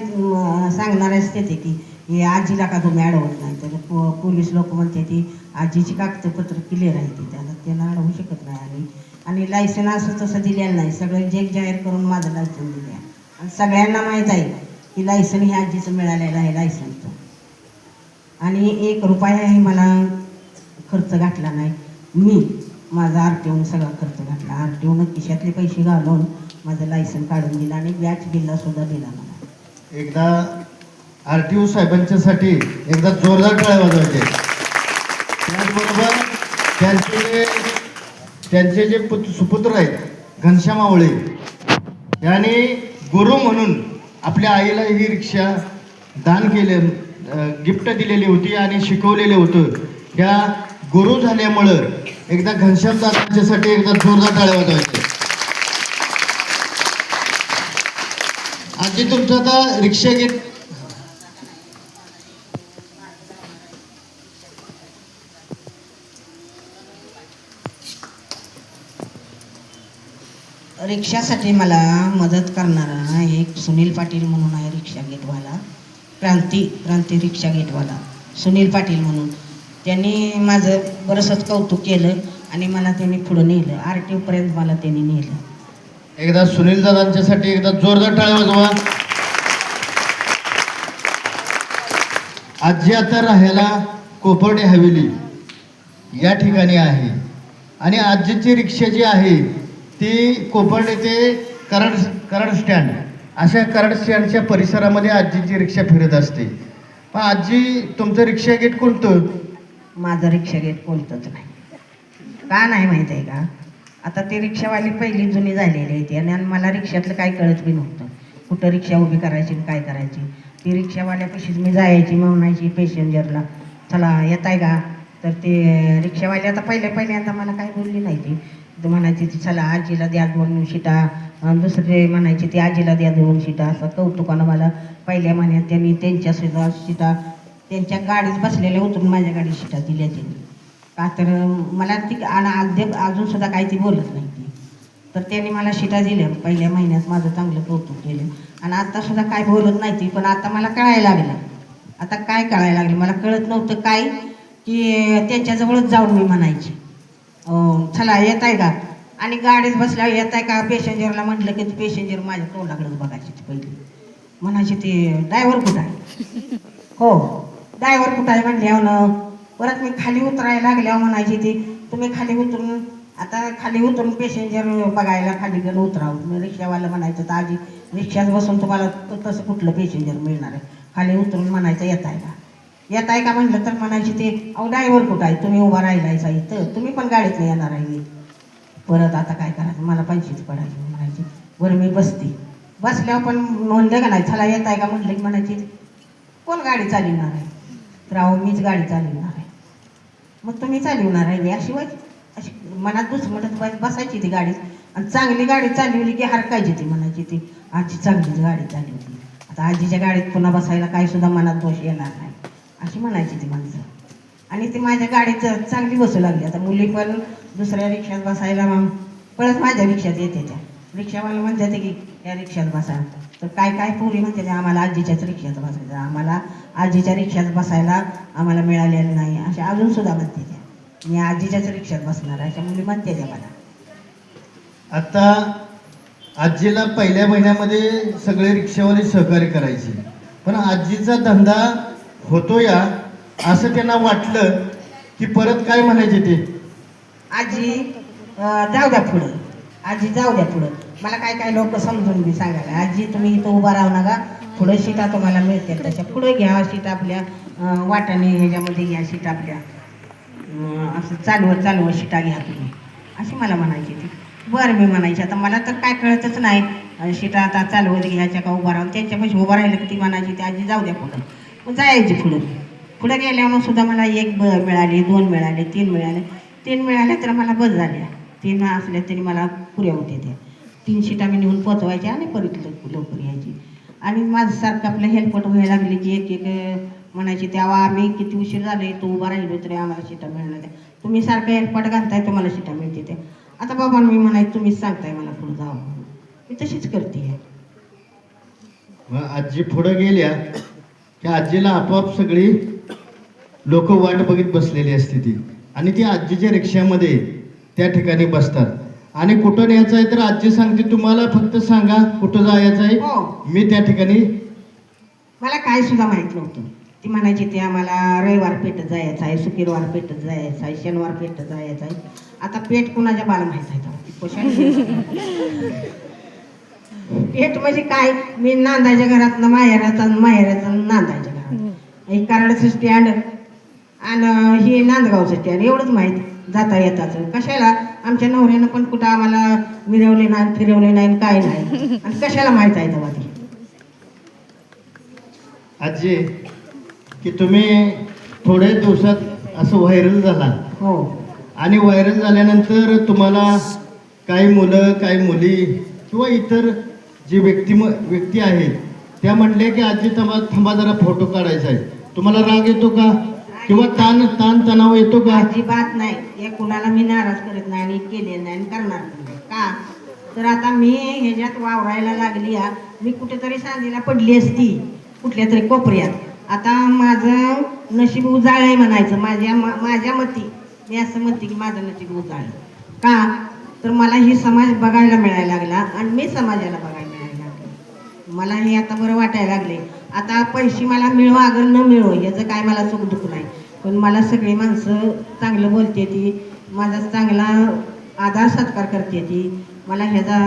सांगणार असते ते की हे आजीला का तुम्ही अडवत नाही, तर पोलीस लोक म्हणते ती आजीची कागदपत्र क्लिअर आहे ती, त्याला त्यांना अडवू शकत नाही. आणि लायसन असं तसं दिलेलं नाही, सगळं जग जाहीर करून माझं लायसन दिलं आणि सगळ्यांना माहीत आहे की लायसन हे आजीचं मिळालेलं आहे लायसनचं. आणि 1 रुपयाही मला खर्च घातला नाही. मी माझा आरटीओनं सगळा खर्च घातला. आरटीओनं खिशातले पैसे घालून माझं लायसन काढून दिलं आणि बॅच बिल्ला सुद्धा दिला मला. एकदा आरटीओ साहेबांच्यासाठी एकदा जोरदार टाळ्या वाजवायचे. त्याचबरोबर त्यांचे जे सुपुत्र आहेत घनश्याम आवळे यांनी गुरु म्हणून आपल्या आईला ही रिक्षा दान केले, गिफ्ट दिलेली होती आणि शिकवलेलं होतं. त्या गुरु झाल्यामुळं एकदा घनश्याम दादांच्यासाठी एकदा जोरदार टाळ्या वाजवायचे. आजी तुमचं आता रिक्षा घेत रिक्षासाठी मला मदत करणारा एक सुनील पाटील म्हणून आहे, रिक्षा गेटवाला, क्रांती रिक्षा गेटवाला सुनील पाटील म्हणून. त्यांनी माझं बरंचसं कौतुक केलं आणि मला त्यांनी पुढं नेलं, आरटीओपर्यंत मला त्यांनी नेलं. एकदा सुनील दादांच्यासाठी एकदा जोरदार टाळ्या वाजवा. आजी आता राहायला कोपर्डे हवेली या ठिकाणी आहे आणि आजीची रिक्षा जी आहे ती कोपर्डे ते कराड स्टँड अशा कराड स्टँडच्या परिसरामध्ये आजीची रिक्षा फिरत असते. पण आजी तुमचं रिक्षा गेट कोणतं? माझं रिक्षा गेट कोणतंच नाही. का नाही माहीत आहे का? आता ते रिक्षावाली पहिली जुनी झालेली आहे ती आणि मला रिक्षातलं काही कळत बी नव्हतं, कुठं रिक्षा उभी करायची काय करायची. ती रिक्षावाल्यापाशीच मी जायची, म्हणायची पेसेंजरला चला येत आहे का, तर ते रिक्षावाली आता पहिल्यांदा मला काही बोलली नाही. ती म्हणायची ती चला आजीला द्या 2 शिटा, दुसरे म्हणायचे ती आजीला द्या 2 शिटा. असं कौतुकानं मला पहिल्या महिन्यात त्यांनी त्यांच्या सुद्धा शिटा त्यांच्या गाडीत बसलेल्या उतरून माझ्या गाडीत शिटा दिल्या त्यांनी. का तर मला ती अजून सुद्धा काही ती बोलत नाही ती, तर त्यांनी मला शिटा दिल्या पहिल्या महिन्यात. माझं चांगलं कौतुक केलं आणि आता सुद्धा काय बोलत नाही ती. पण आता मला कळायला लागलं. आता काय कळायला लागलं, मला कळत नव्हतं काय की त्यांच्याजवळच जाऊन मी म्हणायची चला येत आहे का, आणि गाडीत बसल्या येत आहे का पेसेंजरला म्हटलं की पेसेंजर माझ्या तोंडाकडेच बघायची ती पहिली. म्हणायची ते ड्रायव्हर कुठं आहे, हो ड्रायव्हर कुठं आहे म्हणल्यावर परत मी खाली उतरायला लागल्यावर म्हणायची ती तुम्ही खाली उतरून आता खाली उतरून पेसेंजर बघायला खाली गेलं उतरावं. रिक्षावाला म्हणायचं तर आजी रिक्षात बसून तुम्हाला तसं कुठलं पेसेंजर मिळणार आहे, खाली उतरून म्हणायचं येत आहे का, येत आहे का म्हटलं तर म्हणायची ते अहो ड्रायव्हर कुठं आहे, तुम्ही उभा राहिलायचा इथं, तुम्ही पण गाडीत नाही येणार आहे. परत आता काय करायचं, मला 25 पडायची. म्हणायची बरं मी बसल्यावर पण म्हणलं का नाही चला येत आहे का म्हटलं की म्हणायची कोण गाडी चालवणार आहे, तर अहो मीच गाडी चालवणार आहे. मग तुम्ही चालवणार आहे अशी अशी मनात म्हणत बसायची ती गाडी. आणि चांगली गाडी चालवली की हरकायची ती, म्हणायची ती आजी चांगलीच गाडी चालवली, आता आजीच्या गाडीत पुन्हा बसायला काही सुद्धा मनात दोष येणार नाही अशी म्हणायची ती माणसं. आणि ती माझ्या गाडीत चांगली बसू लागली. आता मुली पण दुसऱ्या रिक्षात बसायला मग परत माझ्या रिक्षात येते. त्या रिक्षावाला म्हणते की या रिक्षात बसा, तर काय पोरी म्हणते आम्हाला आजीच्याच रिक्षात बसायचं, आम्हाला आजीच्या रिक्षात बसायला आम्हाला मिळालेलं नाही असे अजून सुद्धा म्हणते त्या. मी आजीच्याच रिक्षात बसणार अशा मुली म्हणते त्या मला. आता आजीला पहिल्या महिन्यामध्ये सगळे रिक्षावाले सहकार्य करायचे, पण आजीचा धंदा होतो या असं त्यांना वाटलं की परत काय म्हणायचे ते, आजी जाऊ द्या पुढं, आजी जाऊ द्या पुढं. मला काय काय लोक समजून मी सांगायला, आजी तुम्ही इथं उभा राहू नका, पुढं सीटा तुम्हाला मिळतील त्याच्या पुढं घ्या सीट आपल्या वाटाने ह्याच्यामध्ये घ्या सीट आपल्या असं चालवत सीटा घ्या तुम्ही, अशी मला म्हणायची ती. बरं मी म्हणायची, आता मला तर काय कळतच नाही सीटा आता चालवत घ्यायच्या का उभा राहून. त्यांच्यापाशी उभं राहिलं की ती म्हणायची ती आजी जाऊ द्या पुढं. मग जायची पुढं गेल्यावर सुद्धा मला 1 मिळाली, 2 मिळाले, 3 मिळाले. 3 मिळाल्या तर मला बस झाल्या. 3 असल्या तरी मला पुऱ्या होते त्या 3 सीटा मी नेऊन पोचवायच्या आणि परत लवकर यायची. आणि माझं सारखं आपलं हेल्पट व्हायला लागली की एक म्हणायची, तेव्हा आम्ही किती उशीर झाले तो उभा राहिलो तरी आम्हाला सीटा मिळणार त्या, तुम्ही सारखं हेल्पट घालताय तुम्हाला सीटा मिळते त्या. आता बाबा मी म्हणायचं तुम्हीच सांगताय मला पुढं जावं, मी तशीच करते. मग आजी पुढं गेल्या की आजीला आपोआप सगळी लोक वाट बघत बसलेली असते ती, आणि ती आजीच्या रिक्षामध्ये त्या ठिकाणी बसतात. आणि कुठं न्यायचं आहे तर आजी सांगते तुम्हाला फक्त सांगा कुठं जायचं आहे, हो. मी त्या ठिकाणी. मला काय सुद्धा माहीत नव्हतं. ती म्हणायची ते आम्हाला रविवार पेठत जायचं आहे, शुक्रवार पेठत जायचं आहे, शनिवार पेठत जायचं आहे. आता पेठ कुणाच्या बाला माहीत आहे ती पेठ म्हणजे काय, मी नांदायच्या घरातनं माहेराचं नांदायच्या घरात एक कराडाचं स्टँड आणि हे नांदगावचं स्टँड एवढंच माहीत जाता येताचं. कशाला आमच्या नवऱ्यानं पण कुठं आम्हाला मिरवले नाही, फिरवले नाही, काय नाही, आणि कशाला माहीत आहे तेव्हा ती. आजी की तुम्ही थोड्या दिवसात असं व्हायरल झाला, हो. आणि व्हायरल झाल्यानंतर तुम्हाला काही मुलं काही मुली किंवा इतर जे व्यक्ती आहेत त्या म्हणले की आजी थांबा जरा फोटो काढायचा आहे. तुम्हाला राग येतो का किंवा तणाव येतो का? अजिबात नाही. हे कुणाला मी नाराज करत नाही आणि केले नाही आणि करणार पण नाही. का तर आता मी ह्याच्यात वावरायला लागली, मी कुठेतरी सांगलीला पडली असती कुठल्या तरी कोपऱ्यात. आता माझं नशीब उजाळलंय म्हणायचं, माझ्या मती मी असं म्हणते की माझं नशीब उजाळलं. का तर मला ही समाज बघायला मिळायला लागला आणि मी समाजाला बघायला मिळायला लागले. मला हे आता बरं वाटायला लागले. आता पैसे मला मिळो अगर न मिळो याचं काय मला सुख दुःख नाही, पण मला सगळी माणसं चांगलं बोलते ती, माझा चांगला आदर सत्कार करते ती, मला ह्याचा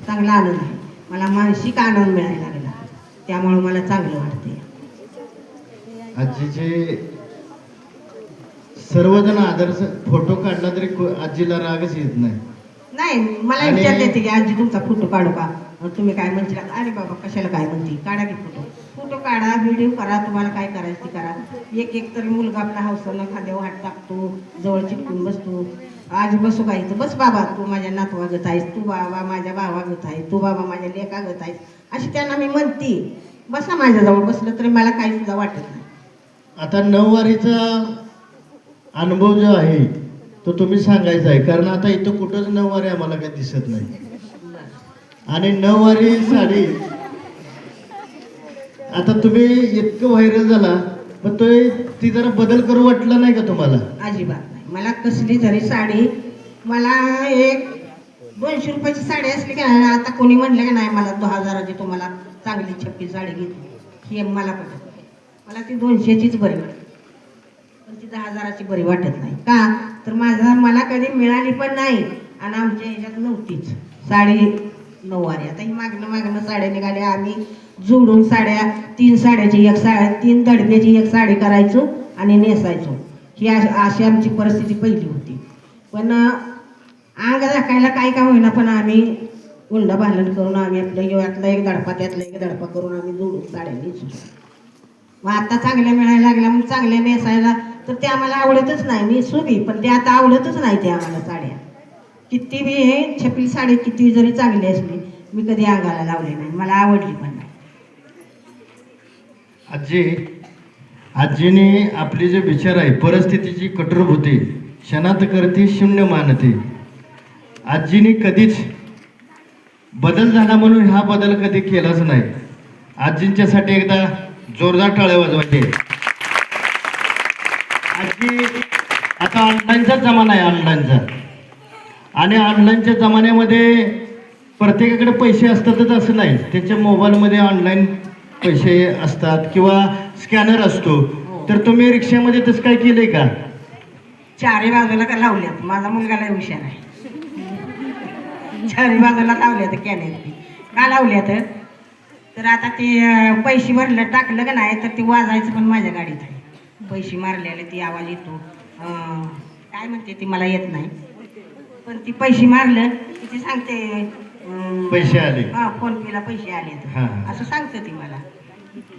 चांगला आनंद आहे. मला मानसिक आनंद मिळायला लागला, त्यामुळे मला चांगलं वाटते. आजीचे सर्वजण आदर्श फोटो काढला तरी आजीला रागच येत नाही. नाही मला विचारते की आजी तुमचा फोटो काढू का, तुम्ही काय म्हणशील, अरे बाबा कशाला काय म्हणते, काढा की फोटो काढा, व्हिडिओ करा, तुम्हाला काय करायचं ते करा. एक तरी मुलगा आपला हौसानं खांद्यावर हात टाकतो, जवळ चिटकून बसतो, आज बसू का इथं, बस बाबा तू माझ्या नातवागत आहेस, तू बाबा माझ्या भावागत आहेस, तू बाबा माझ्या लेकागत आहेस, अशी त्यांना मी म्हणते. बसा माझ्याजवळ, बसलं तरी मला काही सुद्धा वाटत नाही. आता 9 वारीचा अनुभव जो आहे तो तुम्ही सांगायचा आहे, कारण आता इथं कुठंच 9 वारी आम्हाला काही दिसत नाही. आणि 9 वारी साडी आता तुम्ही इतकं व्हायरल झाला, पण तो ती जरा बदल करू वाटला नाही का तुम्हाला? अजिबात नाही. मला कसली जरी साडी, मला 200 रुपयाची साडी असली की नाही, आता कोणी म्हणलं की नाही मला 2000ची तुम्हाला चांगली छप्पी साडी घेतली, हे मला पटत नाही. मला ती 200चीच बरी वाटते, पण ती 10,000ची बरी वाटत नाही. का तर मला कधी मिळाली पण नाही आणि आमच्या ह्याच्यात नव्हतीच साडी 9 वारी. आता ही मागणं साड्या निघाल्या, आम्ही जोडून साड्या 3 साड्याची 3 दडब्याची एक साडी करायचो आणि नेसायचो. ही अशी आमची परिस्थिती पहिली होती. पण अंग राखायला काय का होईना, पण आम्ही गुंड भालन करून आम्ही आपलं यातला एक दडपा त्यातला एक दडपा करून आम्ही जोडून साड्या नेसू. मग आता चांगल्या मिळायला लागल्या, मग चांगल्या नेसायला तर ते आम्हाला आवडतच नाही. नेसू बी पण ते आता आवडतच नाही ते आम्हाला साड्या. किती बी हे छपी साडी किती जरी चांगली असली, मी कधी अंगाला लावली नाही, मला आवडली पण नाही. आजीने आपले जे विचार आहे, परिस्थितीची कठोरभूती क्षणात करते शून्य मानते. आजीने कधीच बदल झाला म्हणून हा बदल कधी केलाच नाही. आजींच्यासाठी एकदा जोरदार टाळ्या वाजवायचे. आजी आता ऑनलाईनचा जमाना आहे, ऑनलाईनचा, आणि ऑनलाईनच्या जमान्यामध्ये प्रत्येकाकडे पैसे असतातच असं नाही, त्याच्या मोबाईलमध्ये ऑनलाईन पैसे असतात किंवा स्कॅनर असतो. तर तुम्ही रिक्षामध्ये तसं काय केलंय का? चारी बाजूला का लावल्यात, माझा मुलगा लय हुशार आहे. चारी बाजूला लावल्यात कॅनेट. का लावल्यात तर आता ते पैसे भरलं टाकलं का नाही तर ते वाजायचं पण माझ्या गाडीत आहे. पैसे मारलेले ती आवाज येतो. काय म्हणते ती मला येत नाही, पण ती पैसे मारलं की ती सांगते पैसे आले. हा, फोन पेला पैसे आले हा. असं सांगतं ती मला.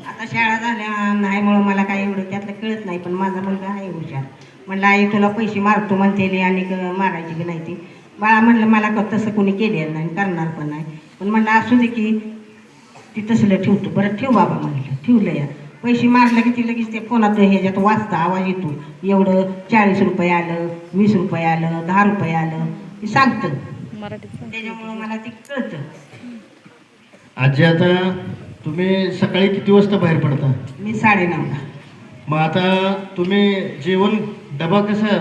आता शाळा झाल्या नाहीमुळं मला काही एवढं त्यातलं कळत नाही, पण माझा मुलगा आहे हुशार. म्हणलं आई तुला पैसे मारतो म्हणते आणि मारायची की नाही ती. बाळा म्हणलं मला तसं कोणी केलेलं नाही, करणार पण नाही. पण म्हणलं असू दे की ती तसलं ठेवतो. बरं ठेव बाबा म्हणलं. ठेवलं या. पैसे मारलं की ती लगेच ते फोनात ह्याच्यात वाचता आवाज येतो. एवढं 40 रुपये आलं, 20 रुपये आलं, 10 रुपये आलं, ते सांगतं. त्याच्यामुळं मला ते कळतं. आजी, आता तुम्ही सकाळी किती वाजता बाहेर पडता? मी 9:30ला. मग आता तुम्ही जेवण डबा कसा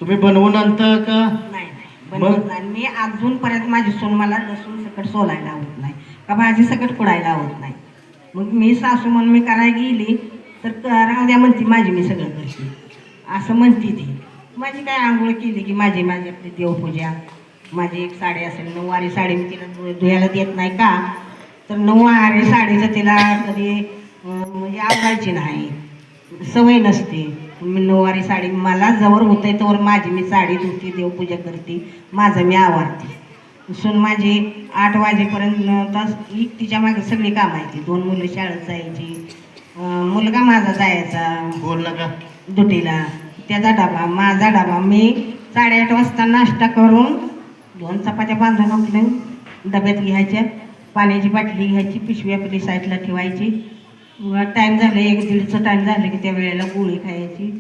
तुम्ही बनवून आणता का? नाही बनवत नाही मी अजूनपर्यंत. माझी सून मला लसूण सकट सोलायला आवडत नाही का भाजी सकट कुडायला आवडत नाही. मग मी सासू म्हणून मी करायला गेली तर राहू द्या म्हणते माझी मी सगळं करते असं म्हणते ती. माझी काय आंघोळ केली की माझी आपली देवपूजा, माझी एक साडी असेल 9वारी साडी मी तिला धुयाला देत नाही का, तर 9वारी साडीचं तिला कधी म्हणजे आवडायची नाही, सवय नसते. मी 9वारी साडी मला जवळ होतंय तोवर माझी मी साडी धुते, देवपूजा करते, माझं मी आवडते. सून माझी 8 वाजेपर्यंत तास तिच्या मागे सगळी कामं आहेत. 2 मुलं शाळेत जायची, मुलगा माझा जायचा बोल नका दुटीला, त्याचा डबा माझा डबा. मी 8:30 वाजता नाश्ता करून 2 चपात्या बांधून आपलं डब्यात घ्यायच्या, पाण्याची बाटली घ्यायची, पिशवी आपली साईडला ठेवायची. टाईम झालं 1-1.5चं टाईम झालं की त्या वेळेला गोळी खायची,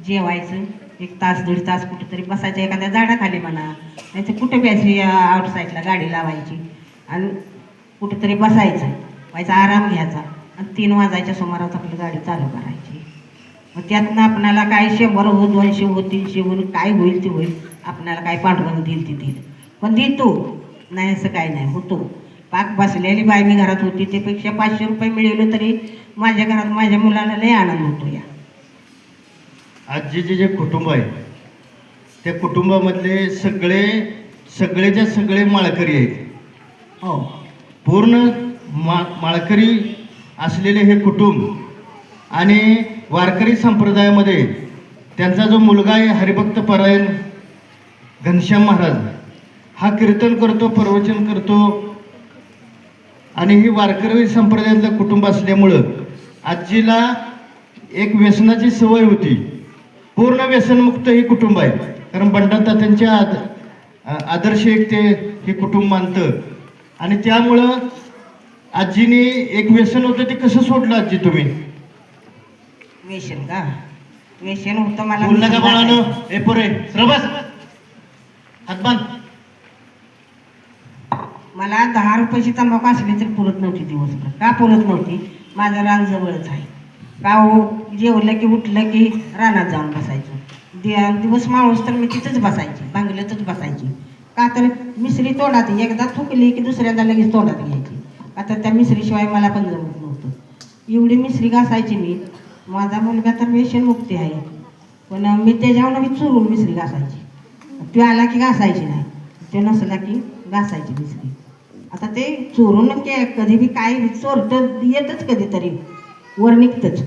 जेवायचं. 1 तास 1.5 तास कुठेतरी बसायचं, एखाद्या झाडाखाली म्हणा नाही तर कुठे प्यायची आउटसाईडला गाडी लावायची आणि कुठेतरी बसायचं, व्हायचा आराम घ्यायचा आणि 3 वाजायच्या सुमारास आपली गाडी चालू करायची. मग त्यातनं आपणाला काय 100 हो, 200 हो, 300 हो, काय होईल ते होईल. आपणाला काय पांडुरंग देईल ते देईल, पण देतो नाही असं काय नाही, होतो. पाक बसलेली बाई मी घरात होती त्यापेक्षा 500 रुपये मिळवलं तरी माझ्या घरात माझ्या मुलाला लय आनंद होतो. या आजीचे जे कुटुंब आहे त्या कुटुंबामधले सगळेच्या सगळे माळकरी आहेत. हो, पूर्ण माळकरी असलेले हे कुटुंब आणि वारकरी संप्रदायामध्ये त्यांचा जो मुलगा आहे हरिभक्त परायण घनश्याम महाराज, हा कीर्तन करतो, प्रवचन करतो आणि ही वारकरी संप्रदायातलं कुटुंब असल्यामुळं आजीला एक व्यसनाची सवय होती. पूर्ण व्यसनमुक्त हे कुटुंब आहे, कारण बंडात तात्यांच्या आदर्श एक ते हे कुटुंब मानतं. आणि त्यामुळं आजीने एक व्यसन होतं, ते कसं सोडलं आजी तुम्ही? व्यसन का? व्यसन होतं मला. बोल नका बाळानो, ए पोरे सरबस हात बांध. मला 10 रुपयाची तंबाखू असली तर पुरत नव्हती दिवसभर. का पुरत नव्हती? माझं रान जवळच आहे. का हो, जेवलं की उठलं की रानात जाऊन बसायचं. दिवस मावळस तर मी तिथंच बसायची, बांगल्यातच बसायची. का तर मिसरी तोंडात एकदा थुकली की दुसऱ्यांदा लगेच तोंडात घ्यायची. का तर त्या मिसरीशिवाय मला पण जमत नव्हतं. एवढी मिसरी घासायची मी. माझा मुलगा तर व्यसनमुक्ती आहे, पण मी त्याच्यावर मी चोरून मिसरी घासायची. तो आला की घासायची नाही, तो नसला की घासायची मिसरी. आता ते चोरून कधी बी काय चोरतं येतच कधीतरी वर निघतंच.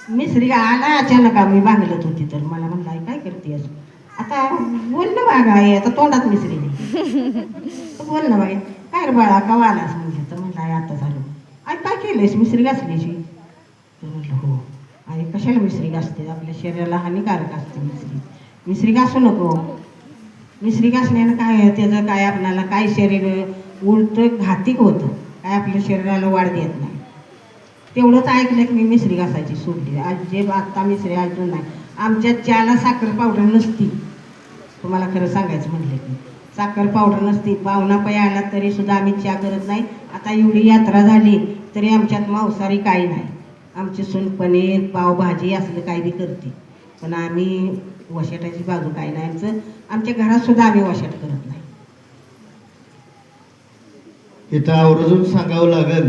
मिसरी आला अचानक मी बांगलत होती तर मला म्हणलं आई काय करते असं. आता बोल ना बागा आहे, आता तोंडात मिसरी नाही. बोल ना बाई काय रे बाळा का आलास म्हणलं. तर म्हणलं आई आता झालं. आई काय केलंयस मिसरी घासल्याची? तर म्हटलं हो. आई कशाला मिसरी घासते? आपल्या शरीराला हानिकारक असते मिसरी. मिसरी घासू नको. मिसरी घासण्यानं काय त्याचं काय आपल्याला काय शरीर उलट घातिक होतं, काय आपल्या शरीराला वाढ देत नाही. तेवढंच ऐकलं की मी मिसरी घासायची सोडली. जे आत्ता मिसरी अजून नाही. आमच्या चहाला साखर पावडर नसती. तुम्हाला खरं सांगायचं म्हटलं की साखर पावडर नसती. पाहुणा पै आला तरी सुद्धा आम्ही चहा करत नाही. आता एवढी यात्रा झाली तरी आमच्यात मांसाहारी काही नाही. आमची सून पनीर पावभाजी असलं काही बी करते, पण आम्ही वशाटाची बाजू काही नाही. आमच्या घरात सुद्धा आम्ही वशाट करत नाही. इथं आवर्जून सांगावं लागेल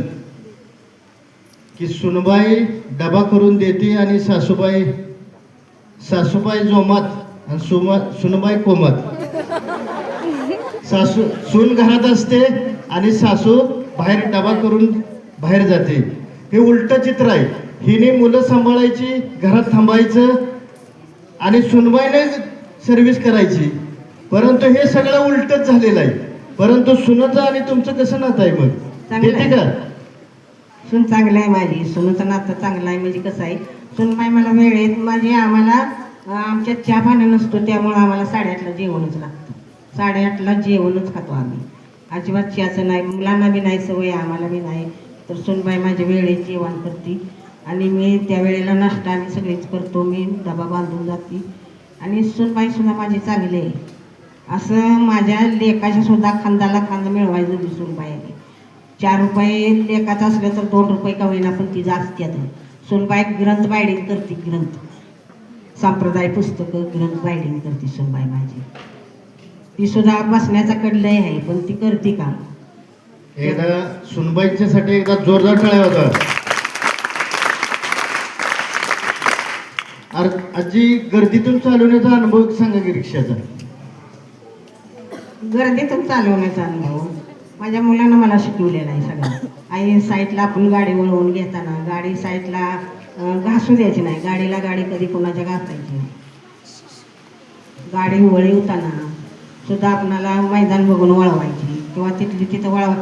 की सुनबाई डबा करून देते आणि सासूबाई सासूबाई जोमात आणि सुनबाई कोमात. सून घरात असते आणि सासू बाहेर डबा करून बाहेर जाते. हे उलट चित्र आहे. हिने मुलं सांभाळायची, घरात थांबायचं आणि सुनबाईने सर्व्हिस करायची. परंतु हे सगळं उलटच झालेलं आहे. परंतु सुनाचं आणि तुमचं कसं नातं आहे मग? चांगलं देते का? सून चांगलं आहे माझी. सुनाचं नातं चांगलं आहे. म्हणजे कसं आहे, सूनबाई मला वेळेत माझी आम्हाला आमच्यात चहा पाणी नसतो, त्यामुळं आम्हाला 8:30ला जेवणच लागतं. 8:30ला जेवणच खातो आम्ही. अजिबात चहाचं नाही. मुलांना बी नाही सवय, आम्हाला बी नाही. तर सूनबाई माझ्या वेळेत जेवण करते आणि मी त्या वेळेला नाश्ता आम्ही सगळीच करतो. मी डबा बांधून जाते आणि सूनबाई सुद्धा माझी चांगली आहे. असं माझ्या लेकाच्या सुद्धा खांद्याला खांद मिळवायचं बी सूनबाई आहे. 4 रुपये लेकाचं असलं तर 2 रुपये का होईना पण ती जास्त्यात. सूनबाई ग्रंथ बायडिंग करते. ग्रंथ संप्रदाय पुस्तकं ग्रंथ बायडिंग करते सूनबाई माझी. ती सुद्धा बसण्याचा कडलय आहे पण ती करते काम. एकदा सुनबाईंच्यासाठी एकदा जोरदार टाळ्या होता. आजी, गर्दीतून चालवण्याचा अनुभव सांगा की रिक्षाचा. गर्दीतून चालवण्याचा अनुभव माझ्या मुलांना मला शिकवलेला आहे सगळं. आई साईडला आपण गाडी वळवून घेताना गाडी साईडला घासू द्यायची नाही. गाडीला गाडी कधी कोणाच्या घासायची नाही. गाडी वळवताना सुद्धा आपणाला मैदान बघून वळवायची किंवा तिथली तिथं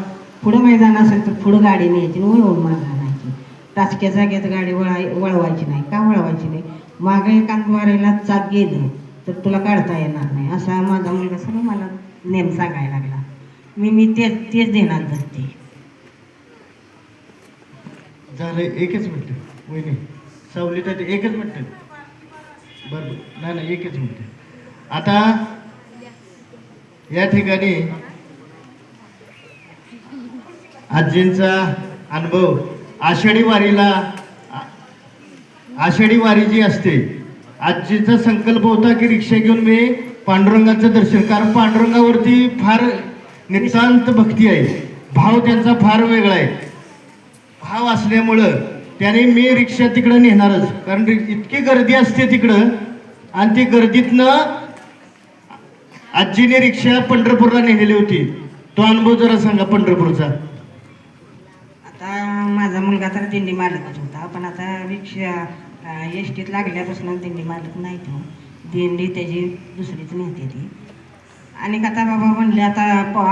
पुढं मैदान असेल तर पुढं गाडी न्यायची आणि वळवून मागं आणायची. टाचक्या जागेत गाडी वळवायची नाही. का वळवायची नाही? मागे एखाद्वारेला चाक गेलं तर तुला काढता येणार नाही. असा माझा मुलगा सगळं मला नेम सांगायला लागला. मी तेच देणार धरते. झालं, एकच मिनिट वहिनी. सावली तर एकच मिनिट. बरं नाही नाही, एकच मिनिट. आता या ठिकाणी आजींचा अनुभव. आषाढी वारी जी असते, आजीचा संकल्प होता की रिक्षा घेऊन मी पांडुरंगाचं दर्शन. कारण पांडुरंगावरती फार नितांत भक्ती आहे. भाव त्यांचा फार वेगळा आहे. भाव असल्यामुळं त्याने मी रिक्षा तिकडं नेणारच. कारण इतकी गर्दी असते तिकडं आणि ती गर्दीतनं आजीने रिक्षा पंढरपूरला नेलेली होती. तो अनुभव जरा सांगा पंढरपूरचा. आता माझा मुलगा तर दिंडी मालकच होता, पण आता रिक्षा एसटीत लागल्यापासून दिंडी मालक नाही. तो दिंडी त्याची दुसरीच नेते ती. आणि आता बाबा म्हणले आता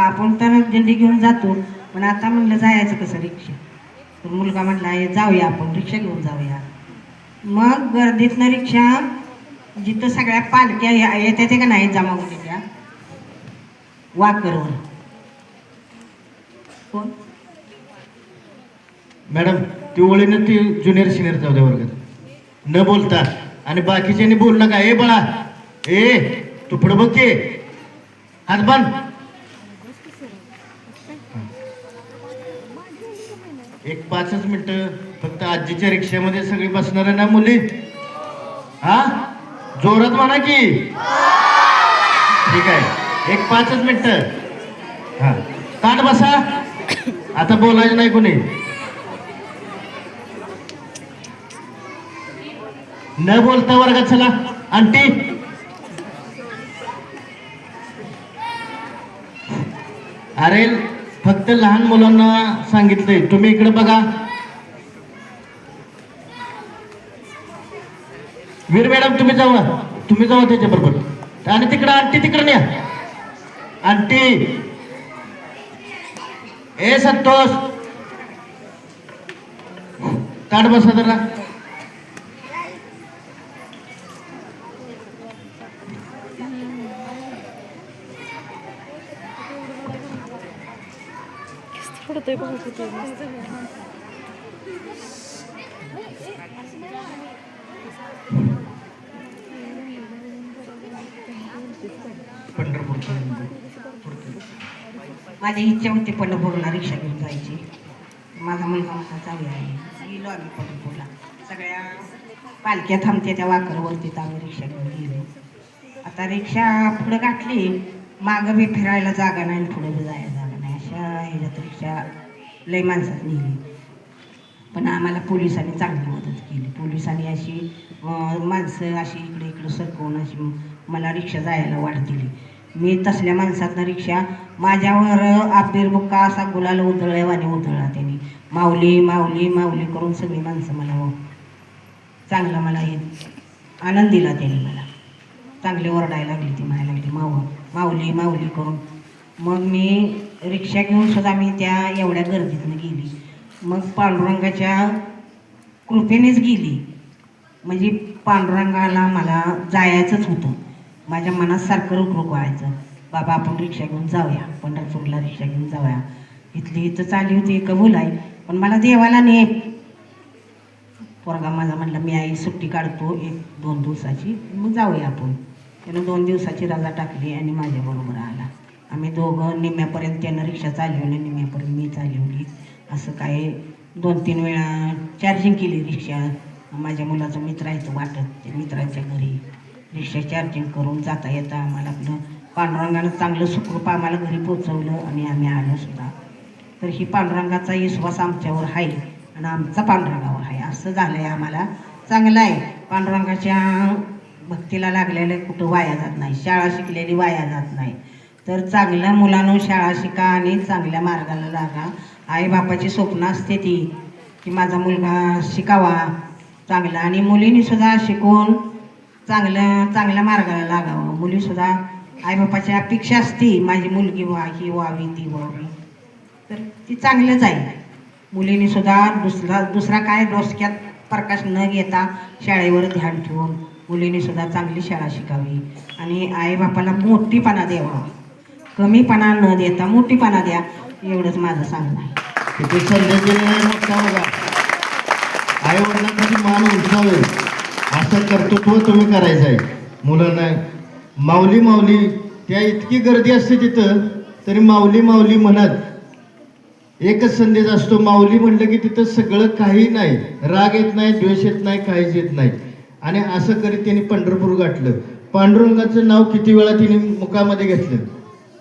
आपण तर दिंडी घेऊन जातो, पण आता म्हणलं जायचं कसं रिक्षा. तर मुलगा म्हटला जाऊया आपण रिक्षा घेऊन जाऊया. मग गर्दीतनं रिक्षा जिथं सगळ्या पालख्या येत्या ते का नाही जमा होते त्या वाकरवर. कोण मॅडम, ती ओळीनं ती ज्युनियर सिनियर जाऊ द्या वर्गात न बोलता. आणि बाकीच्यांनी बोल नका. ए बाळा, ए तू पुढं बघ की, हात बांध. एक 5च मिनिटं फक्त. आजीच्या रिक्षामध्ये सगळी बसणार आहे ना मुली? हा, जोरात म्हणा की. ठीक आहे, एक 5च मिनिटं. हा, ताट बसा. आता बोलायचं नाही कोणी. न बोलता वर्गात चला. आंटी, अरे फक्त लहान मुलांना सांगितलंय. तुम्ही इकडे बघा. वीर मॅडम तुम्ही जावा त्याच्याबरोबर. आणि तिकडं आंटी तिकडे न्या. आंटी, ए संतोष, ताट बसा जरा. माझी इच्छा होती पंढरपूरला रिक्षा घेऊन जायची. माझा मुलगा मोठा चालू आहे. गेलो आम्ही पंढरपूरला. सगळ्या पालख्या थांबते त्या वाकरवरती आम्ही रिक्षा घेऊन गेलो. आता रिक्षा पुढं गाठली, मागं बी फिरायला जागा नाही, पुढं बी जायला जागा नाही. अशी ह्याच्यात रिक्षा लय माणसात नेली, पण आम्हाला पोलिसांनी चांगली मदत केली. पोलिसांनी अशी माणसं अशी इकडे इकडं सरकवून अशी मला रिक्षा जायला वाट दिली. मी तसल्या माणसातनं रिक्षा माझ्यावर आबीर बुक्का असा गुलाल उधळल्यावाने उधळला त्यांनी. माऊली माऊली माऊली करून सगळी माणसं मला चांगला मला हे आनंद दिला त्यांनी. मला चांगली ओरडायला लागली, ती म्हणायला लागली माऊली माऊली करून. मग मी रिक्षा घेऊन सुद्धा मी त्या एवढ्या गर्दीतनं गेली. मग पांडुरंगाच्या कृपेनेच गेली. म्हणजे पांडुरंगाला मला जायचंच होतं. माझ्या मनात सारखं रुकरुक व्हायचं, बाबा आपण रिक्षा घेऊन जाऊया, पंढरपूरला रिक्षा घेऊन जाऊया. इथली इथं चालली होती कबूल आहे, पण मला देवाला ने. पोरगा माझा म्हणला मी आई सुट्टी काढतो 1-2 दिवसाची, मग जाऊया आपण. त्यानं 2 दिवसाची रजा टाकली आणि माझ्याबरोबर आला. आम्ही दोघं निम्म्यापर्यंत त्यानं रिक्षा चालवली, निम्म्यापर्यंत मी चालवली. असं काय 2-3 वेळा चार्जिंग केली रिक्षा. माझ्या मुलाचा मित्र आहे तो वाटत, त्या मित्रांच्या घरी रिक्षा चार्जिंग करून जाता येता आम्हाला आपलं पांडुरंगानं चांगलं सुखरूप आम्हाला घरी पोचवलं आणि आम्ही आलो सुद्धा. तर ही पांडुरंगाचा विश्वास आमच्यावर आहे आणि आमचा पांडुरंगावर आहे. असं झालं आहे आम्हाला, चांगलं आहे. पांडुरंगाच्या भक्तीला लागलेलं कुठं वाया जात नाही, शाळा शिकलेली वाया जात नाही. तर चांगल्या मुलानं शाळा शिका आणि चांगल्या मार्गाला लागा. आईबापाची स्वप्न असते ती की माझा मुलगा शिकावा चांगला, आणि मुलींनी सुद्धा शिकून चांगल्या मार्गाला लागावं. मुलीसुद्धा आईबापाची अपेक्षा असते माझी मुलगी ही व्हावी ती व्हावी, तर ती चांगलंच आहे. मुलींनी सुद्धा दुसरा काय डोसक्यात प्रकाश न घेता शाळेवर ध्यान ठेवून मुलींनी सुद्धा चांगली शाळा शिकावी आणि आईबापाला मोठीपणा द्यावा. कमीपणा न देता मोठीपणा द्या, एवढंच माझं सांगणं आहे. तिथे संदेश दिलेला मोठा बघा, आई वडिलांसाठी मान उंचावे असं कर्तृत्व तुम्ही करायचं आहे. मुलांना माऊली माऊली त्या इतकी गर्दी असते तिथं, तरी माऊली माऊली म्हणत एकच संदेश असतो. माऊली म्हटलं की तिथं सगळं काही नाही, राग येत नाही, द्वेष येत नाही, काहीच येत नाही. आणि असं करीत त्यांनी पंढरपूर गाठलं. पांडुरंगाचं नाव किती वेळा तिने मुखामध्ये घेतलं.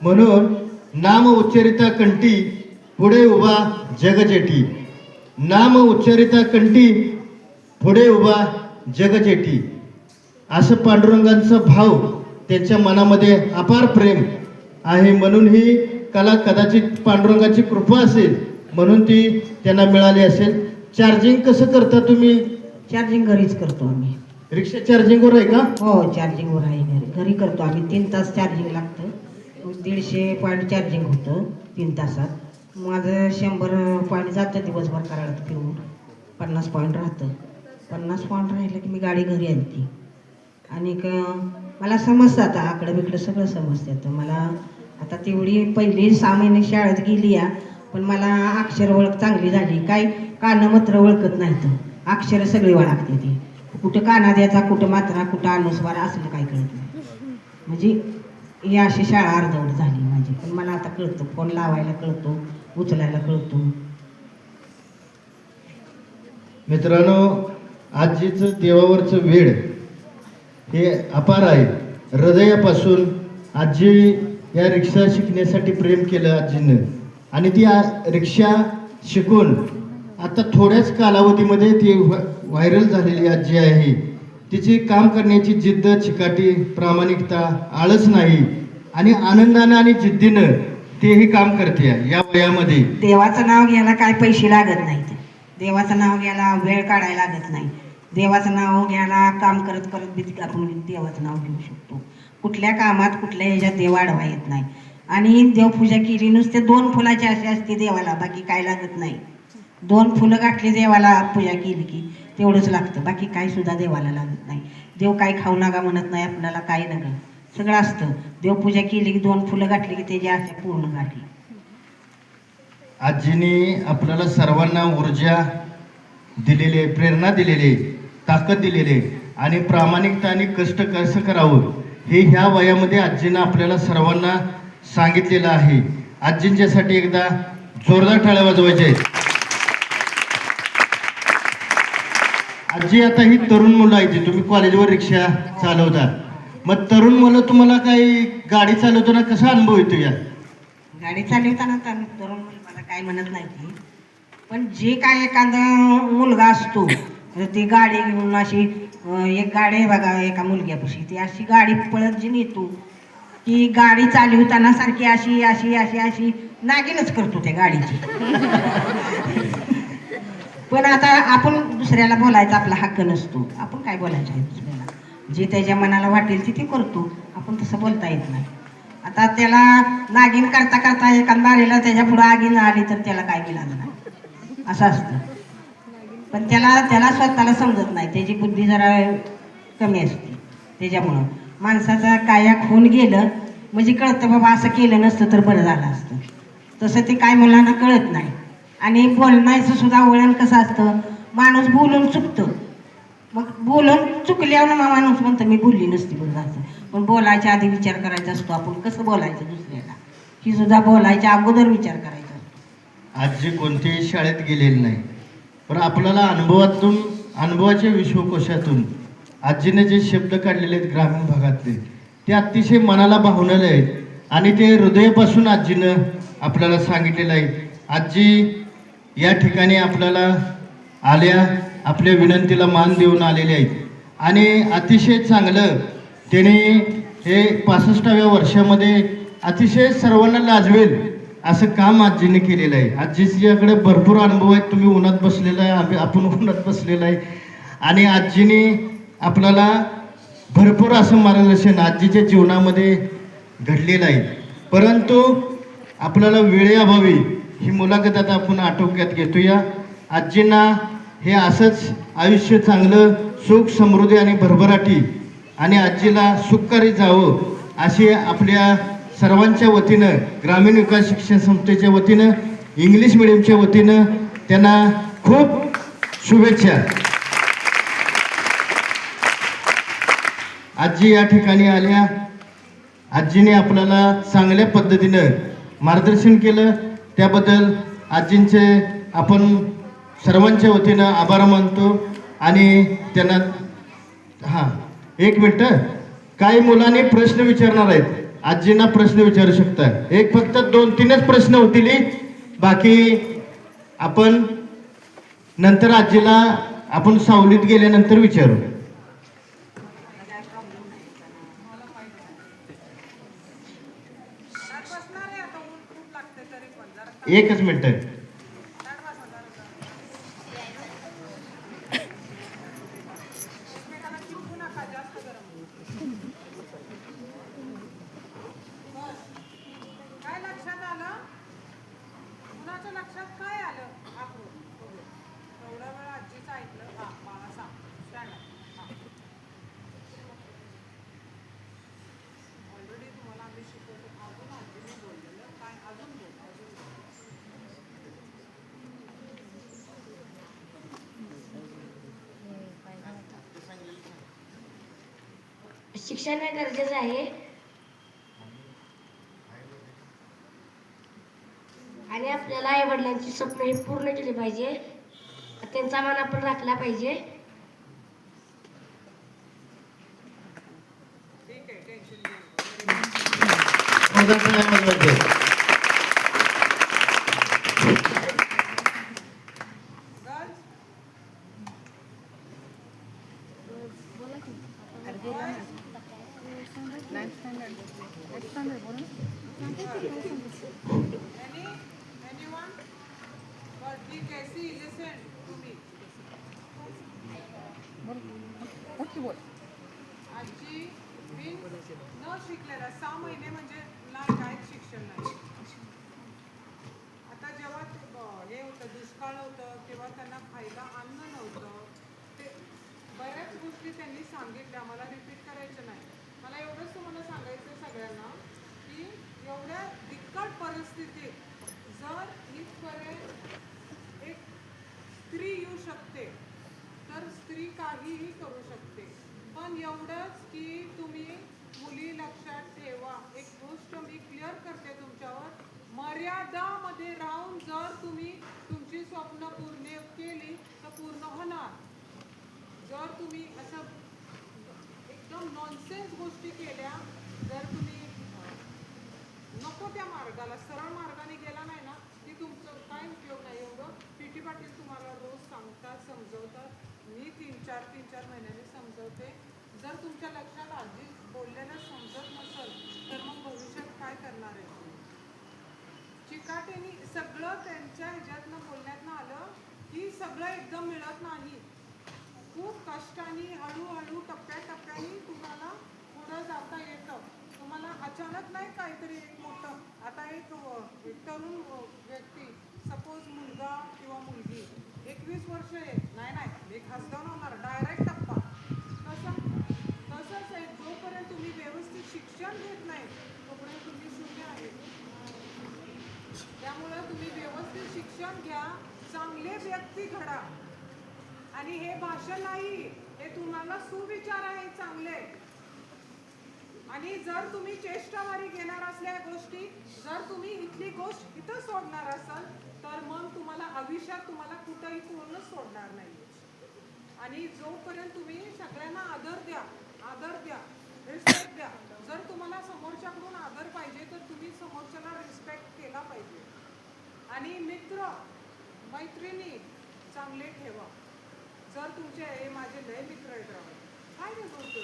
म्हणून नाम उच्चारिता कंठी पुढे उभा जगजेठी, नाम उच्चारिता कंठी पुढे उभा जगजेठी. असं पांडुरंगांचा भाव त्यांच्या मनामध्ये अपार प्रेम आहे. म्हणून ही कला कदाचित पांडुरंगाची कृपा असेल म्हणून ती त्यांना मिळाली असेल. चार्जिंग कसं करता तुम्ही? चार्जिंग घरीच करतो आम्ही. रिक्षा चार्जिंगवर आहे का? हो, चार्जिंगवर आहे. घरी करतो आम्ही. 3 तास चार्जिंग लागतं. 150 पॉईंट चार्जिंग होतं 3 तासात. माझं 100 पॉईंट जातं दिवसभर करायला फिरून. 50 पॉईंट राहतं. 50 पॉईंट राहिलं की मी गाडी घरी आणते. आणि मला समजतं आता आकडं बिकडं सगळं समजतं. मला आता तेवढी पहिली 6 महिने शाळेत गेली या, पण मला अक्षर ओळख चांगली झाली. काय कानं मात्र ओळखत नाहीत, अक्षरं सगळी ओळखते ती. कुठं काना द्यायचा, कुठं मात्रा, कुठं अनुस्वार असलं काय कळत नाही. म्हणजे ही अशी शाळा अर्धवट झाली माझी. पण मला आता कळतं, फोन लावायला कळतो, उचलायला कळतो. मित्रांनो, आजीचं देवावरचं वेळ हे अपार आहे. हृदयापासून आजी या रिक्षा शिकण्यासाठी प्रेम केलं आजीनं, आणि ती रिक्षा शिकून आता थोड्याच कालावधीमध्ये ती व्हायरल झालेली आजी आहे. तिची काम करण्याची जिद्द, चिकाटी, प्रामाणिकता, आळस नाही आणि आनंदानं आणि जिद्दीनं तेही काम करते या वयामध्ये. देवाचं नाव घ्यायला काय पैसे लागत नाहीत. देवाचं नाव घ्यायला वेळ काढायला लागत नाही. देवाचं नाव घ्यायला काम करत करत बी आपण देवाचं नाव घेऊ शकतो. कुठल्या कामात कुठल्या ह्याच्यात देव आडवा येत नाही. आणि देवपूजा केली नुसते 2 फुलाची अशी असते देवाला, बाकी काय लागत नाही. 2 फुलं गाठली देवाला, पूजा केली की तेवढंच लागतं, बाकी काय सुद्धा देवाला लागत नाही. देव काय खाऊ नका म्हणत नाही आपल्याला, काय नका, सगळं असतं. देवपूजा केली की 2 फुलं गाठली की त्याची आशा पूर्ण झाली. आजीने आपल्याला सर्वांना ऊर्जा दिलेली आहे, प्रेरणा दिलेली आहे, ताकद दिलेली आहे आणि प्रामाणिकता आणि कष्ट कसं करावं हे ह्या वयामध्ये आजीनं आपल्याला सर्वांना सांगितलेलं आहे. आजींच्यासाठी एकदा जोरदार टाळ्या वाजवायच्या आहेत. आजी, आता ही तरुण मुलं आहेत, तुम्ही कॉलेजवर रिक्षा चालवता, मग तरुण मुलं तुम्हाला काही गाडी चालवताना कसा अनुभव येतो? या गाडी चालवताना तरुण मला काय म्हणत नाही ती, पण जे काय एखादा मुलगा असतो तर ती गाडी घेऊन अशी एक गाडी आहे बघा एका मुलग्यापाशी, ती अशी गाडी पळत जी नेतो, ती गाडी चालवताना सारखी अशी अशी अशी अशी नागिनच करतो त्या गाडीची. पण आता आपण दुसऱ्याला बोलायचा आपला हक्क नसतो, आपण काय बोलायचं आहे दुसऱ्याला, जे त्याच्या मनाला वाटेल ते करतो, आपण तसं बोलता येत नाही. आता त्याला नागिन करता करता एका बारीला त्याच्या पुढे आगीन आली तर त्याला काय मिळालं नाही, असं असतं. पण त्याला स्वतःला समजत नाही, त्याची बुद्धी जरा कमी असते. त्याच्यामुळं माणसाचा काया खून गेलं म्हणजे कळतं बाबा असं केलं नसतं तर बरं झालं असतं. तसं ते काय मुलांना कळत नाही. आणि बोलण्याचं सुद्धा वळण कसं असतं, माणूस बोलून चुकतं, मग बोलून चुकल्यावर माणूस म्हणतं मी बोलली नसती बरं झालं. पण बोलायच्या आधी विचार करायचा असतो, आपण कसं बोलायचं दुसऱ्याला ही सुद्धा बोलायच्या अगोदर विचार करायचा असतो. आजी कोणत्याही शाळेत गेलेली नाही, पण आपल्याला अनुभवाच्या विश्वकोशातून आजीने जे शब्द काढलेले आहेत ग्रामीण भागातले, ते अतिशय मनाला भावलेले आहेत आणि ते हृदयापासून आजीनं आपल्याला सांगितलेलं आहे. आजी या ठिकाणी आपल्याला आल्या, आपल्या विनंतीला मान देऊन आलेले आहेत आणि अतिशय चांगलं त्याने हे 65व्या वर्षामध्ये अतिशय सर्वांना लाजवेल असं काम आजीने केलेलं आहे. आजीच्याकडे भरपूर अनुभव आहेत. तुम्ही उन्हात बसलेला आहे, आपण उन्हात बसलेला आहे आणि आजीने आपल्याला भरपूर असं मार्गदर्शन आजीच्या जीवनामध्ये घडलेलं आहे. परंतु आपल्याला वेळेअभावी ही मुलाखत आता आपण आटोक्यात घेतोया. आजींना हे असंच आयुष्य चांगलं सुख समृद्धी आणि भरभराटी आणि आजीला सुखकारी जावं अशी आपल्या सर्वांच्या वतीनं, ग्रामीण विकास शिक्षण संस्थेच्या वतीनं, इंग्लिश मिडियमच्या वतीनं त्यांना खूप शुभेच्छा. आजी या ठिकाणी आल्या, आजीने आपल्याला चांगल्या पद्धतीनं मार्गदर्शन केलं, त्याबद्दल आजींचे आपण सर्वांच्या वतीनं आभार मानतो. आणि त्यांना एक मिनटं, काही मुलांनी प्रश्न विचारणार आहेत, आजींना प्रश्न विचारू शकता. एक फक्त 2-3च प्रश्न होतील, बाकी आपण नंतर आजीला आपण सावलीत गेल्यानंतर विचारू. एकच मिनिट. काय लक्षात आलं? कुणाच्या लक्षात काय आलं? एवढा वेळ आजीचं ऐकलं. हा मला सांग. ऑलरेडी तुम्हाला आम्ही शिकवतो. अजून आजीने बोललेलं काय? अजून बोल. शिक्षण हे गरजेचं आहे आणि आपल्याला आई वडिलांची स्वप्न हे पूर्ण केली पाहिजे, त्यांचा मान आपण राखला पाहिजे. ठीक आहे, टेन्शन घेऊ Anyone? But कैसी listen to me. आजी बिन न शिकलेला 6 महिने म्हणजे नाही, काहीच शिक्षण नाही. आता जेव्हा हे होतं, दुष्काळ होतं, तेव्हा त्यांना खायला अन्न नव्हतं. ते बऱ्याच गोष्टी त्यांनी सांगितल्या, मला रिपीट करायचं नाही. मला एवढंच तुम्हाला सांगायचं सगळ्यांना की एवढ्या बिकट परिस्थितीत जर इथपर्यंत एक स्त्री येऊ शकते तर स्त्री काहीही करू शकते. पण एवढंच की तुम्ही मुली लक्षात ठेवा, एक गोष्ट मी क्लिअर करते तुमच्यावर, मर्यादामध्ये राहून जर तुम्ही तुमची स्वप्न पूर्ण केली तर पूर्ण होणार. जर तुम्ही असं एकदम नॉनसेन्स गोष्टी केल्या, जर तुम्ही नको त्या मार्गाला, सरळ मार्गाने गेला नाही ना की तुमचं काय उपयोग नाही. एवढं PT पाटील तुम्हाला रोज सांगतात, समजवतात. मी तीन चार महिन्याने समजवते. जर तुमच्या लक्षात आधी बोललेलं समजत नसेल तर मग भविष्यात काय करणार आहे? चिकाटीने सगळं त्यांच्या ह्याच्यातनं बोलण्यातनं आलं की सगळं एकदम मिळत नाही. खूप कष्टाने हळूहळू टप्प्याटप्प्याने तुम्हाला पुढं जाता येतं. तुम्हाला अचानक नाही काहीतरी एक मोठं. आता एक तरुण व्यक्ती, सपोज मुलगा किंवा मुलगी 21 वर्ष आहे, नाही एक हसदान होणार डायरेक्ट टप्पा. तसंच आहे, जोपर्यंत तुम्ही व्यवस्थित शिक्षण घेत नाही तोपर्यंत तुम्ही शून्य आहे. त्यामुळं तुम्ही व्यवस्थित शिक्षण घ्या, चांगले व्यक्ती घडा. आणि हे भाषण नाही, हे तुम्हाला सुविचार आहे चांगले. आणि जर तुम्ही चेष्टावारी घेणार असल्या गोष्टी, जर तुम्ही इथली गोष्ट इथं सोडणार असाल तर मग तुम्हाला आयुष्यात तुम्हाला कुठंही कोणच सोडणार नाही. आणि जोपर्यंत तुम्ही सगळ्यांना आदर द्या, रिस्पेक्ट द्या. जर तुम्हाला समोरच्याकडून आदर पाहिजे तर तुम्ही समोरच्याला रिस्पेक्ट केला पाहिजे. आणि मित्र मैत्रिणी चांगले ठेवा. जर तुमचे हे माझे लय मित्र आहेत राव, काय नाही बोलतो,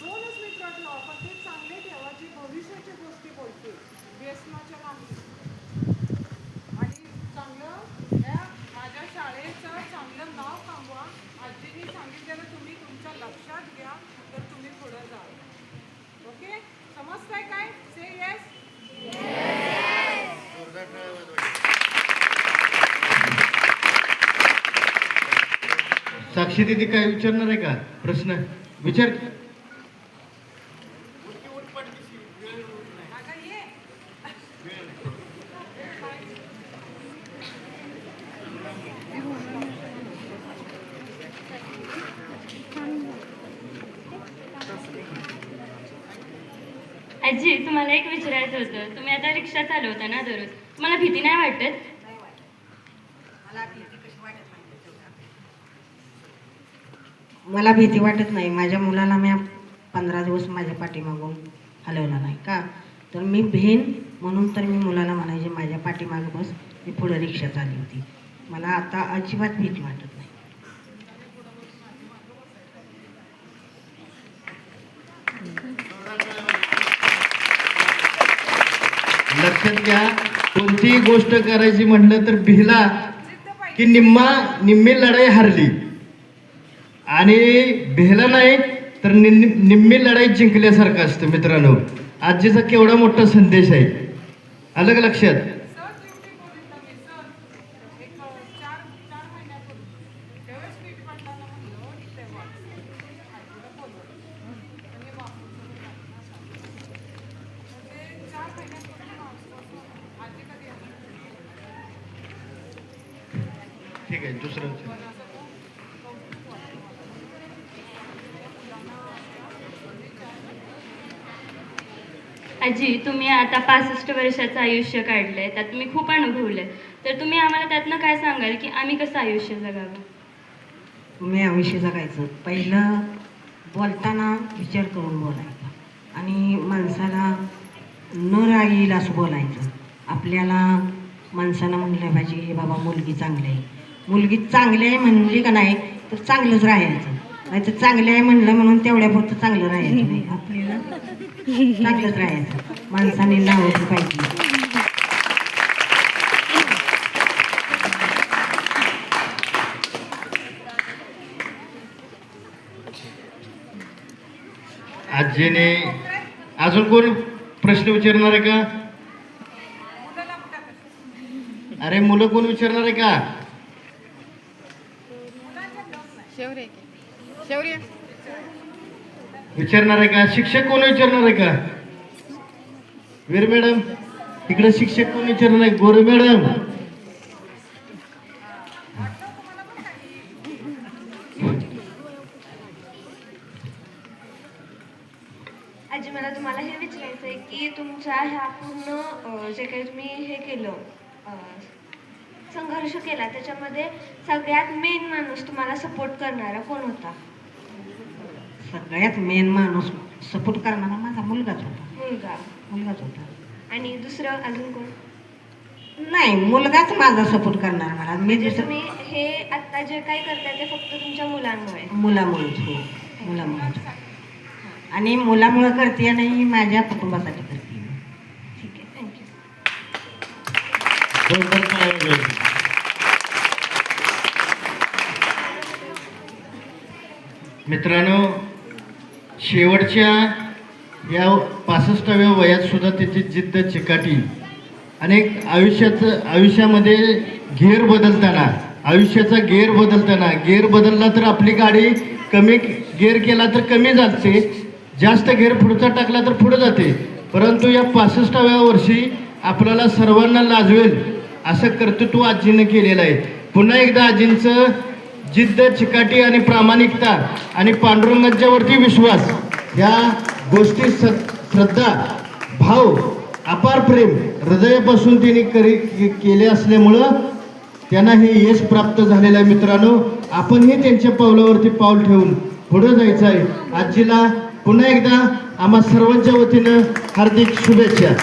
2च मित्र ठेवा, पण ते चांगले ठेवा जे भविष्याच्या गोष्टी बोलतील, व्यसनाच्या नाही. आणि चांगलं या माझ्या शाळेचं चांगलं नाव कमवा. आजींनी सांगितलेलं तुम्ही तुमच्या लक्षात घ्या तर तुम्ही पुढं जाल. ओके, समजताय काय? से येस. साक्षी दीदी काय विचारणार आहे का? प्रश्न विचार. अगं ये. आजी, तुम्हाला एक विचारायचं होतं. तुम्ही आता रिक्षा चालवता ना दररोज, तुम्हाला भीती नाही वाटत? मला भीती वाटत नाही. माझ्या मुलाला मी 15 दिवस माझ्या पाठीमागून हलवला नाही का, तर मी भेन म्हणून तर मी मुलाला म्हणायचे माझ्या पाठीमागे बस, मी पुढे रिक्षा चालवती. मला आता अजिबात भीती वाटत नाही. लक्षात घ्या, कोणतीही गोष्ट करायची म्हटलं तर भिला की निम्मी लढाई हरली, आणि भेला नाही तर निम्मी लढाई जिंकल्यासारखं असतं. मित्रांनो, आजीचा केवढा मोठा संदेश आहे, आलं का लक्षात? सर ड्युटी बोलत मी सर एक 4 महिन्यापूर्वी त्यावेळेस PT पाटलांना म्हणलं तेव्हा आजीला बोलवलं आणि बापूचं ते 4 महिन्यापूर्वी माणसापासून आजी कधी येणार? ठीक आहे, दुसरं विचार. आजी, तुम्ही आता 65 वर्षाचं आयुष्य काढलंय, त्यात तुम्ही खूप अनुभवलंय, तर तुम्ही आम्हाला त्यातनं काय सांगाल की आम्ही कसं आयुष्य जगावं? तुम्ही आयुष्य जगायचं. पहिलं बोलताना विचार करून बोलायचा आणि माणसाला न राग येईल असं बोलायचं. आपल्याला माणसानं म्हणलं पाहिजे हे बाबा मुलगी चांगली आहे, मुलगी चांगली आहे म्हणली का नाही तर चांगलंच राहायचं. नाही तर चांगली आहे म्हणलं म्हणून तेवढ्यापुरतं चांगलं राहायचं नाही, आपल्याला चांगलंच राहायचं. माणसाने नावाची पाहिजे. आजीने अजून कोण प्रश्न विचारणार आहे का? मुलाला कुठं अरे मुलं कोण विचारणार आहे का? विचारणार आहे का? शिक्षक कोण विचारणार आहे का? वीर मॅडम, इकडे शिक्षक कोण विचारणार आहे? गोरे मॅडम. आजी, मला तुम्हाला हे विचारायचं आहे की तुमच्या ह्या पूर्ण जे काही तुम्ही हे केलं, संघर्ष केला, त्याच्यामध्ये सगळ्यात मेन माणूस तुम्हाला सपोर्ट करणारा कोण होता? सगळ्यात मेन माणूस सपोर्ट करणारा माझा मुलगाच होता. मुलगा. मुलगाच होता. आणि दुसरं अजून कोण? नाही, मुलगाच माझा सपोर्ट करणार मला. मी म्हणजे दुसरं तुम्ही हे आता जे काही करताय ते फक्त तुमच्या मुलांमुळे. मुलामुळेच, हो, मुलामुळेच. आणि मुलामुळं करते नाही, माझ्या कुटुंबासाठी करते. ठीक आहे, थँक्यू. मित्रांनो, शेवटच्या या 65व्या वयात सुद्धा त्याची जिद्द चिकाटी अनेक आयुष्यामध्ये गिअर बदलताना गिअर बदलला तर आपली गाडी कमी गिअर केला तर कमी जाते, जास्त गिअर पुढचा टाकला तर पुढे जाते. परंतु या 65व्या वर्षी आपल्याला सर्वांना लाजवेल असं कर्तृत्व आजीनं केलेलं आहे. पुन्हा एकदा आजींचं जिद्द चिकाटी आणि प्रामाणिकता आणि पांडुरंगाच्यावरती विश्वास या गोष्टी श्रद्धा भाव अपार प्रेम हृदयापासून त्यांनी केले असल्यामुळं त्यांना हे यश प्राप्त झालेलं आहे. मित्रांनो, आपणही त्यांच्या पावलावरती पाऊल ठेवून पुढे जायचं आहे. आजीला पुन्हा एकदा आम्हा सर्वांच्या वतीनं हार्दिक शुभेच्छा.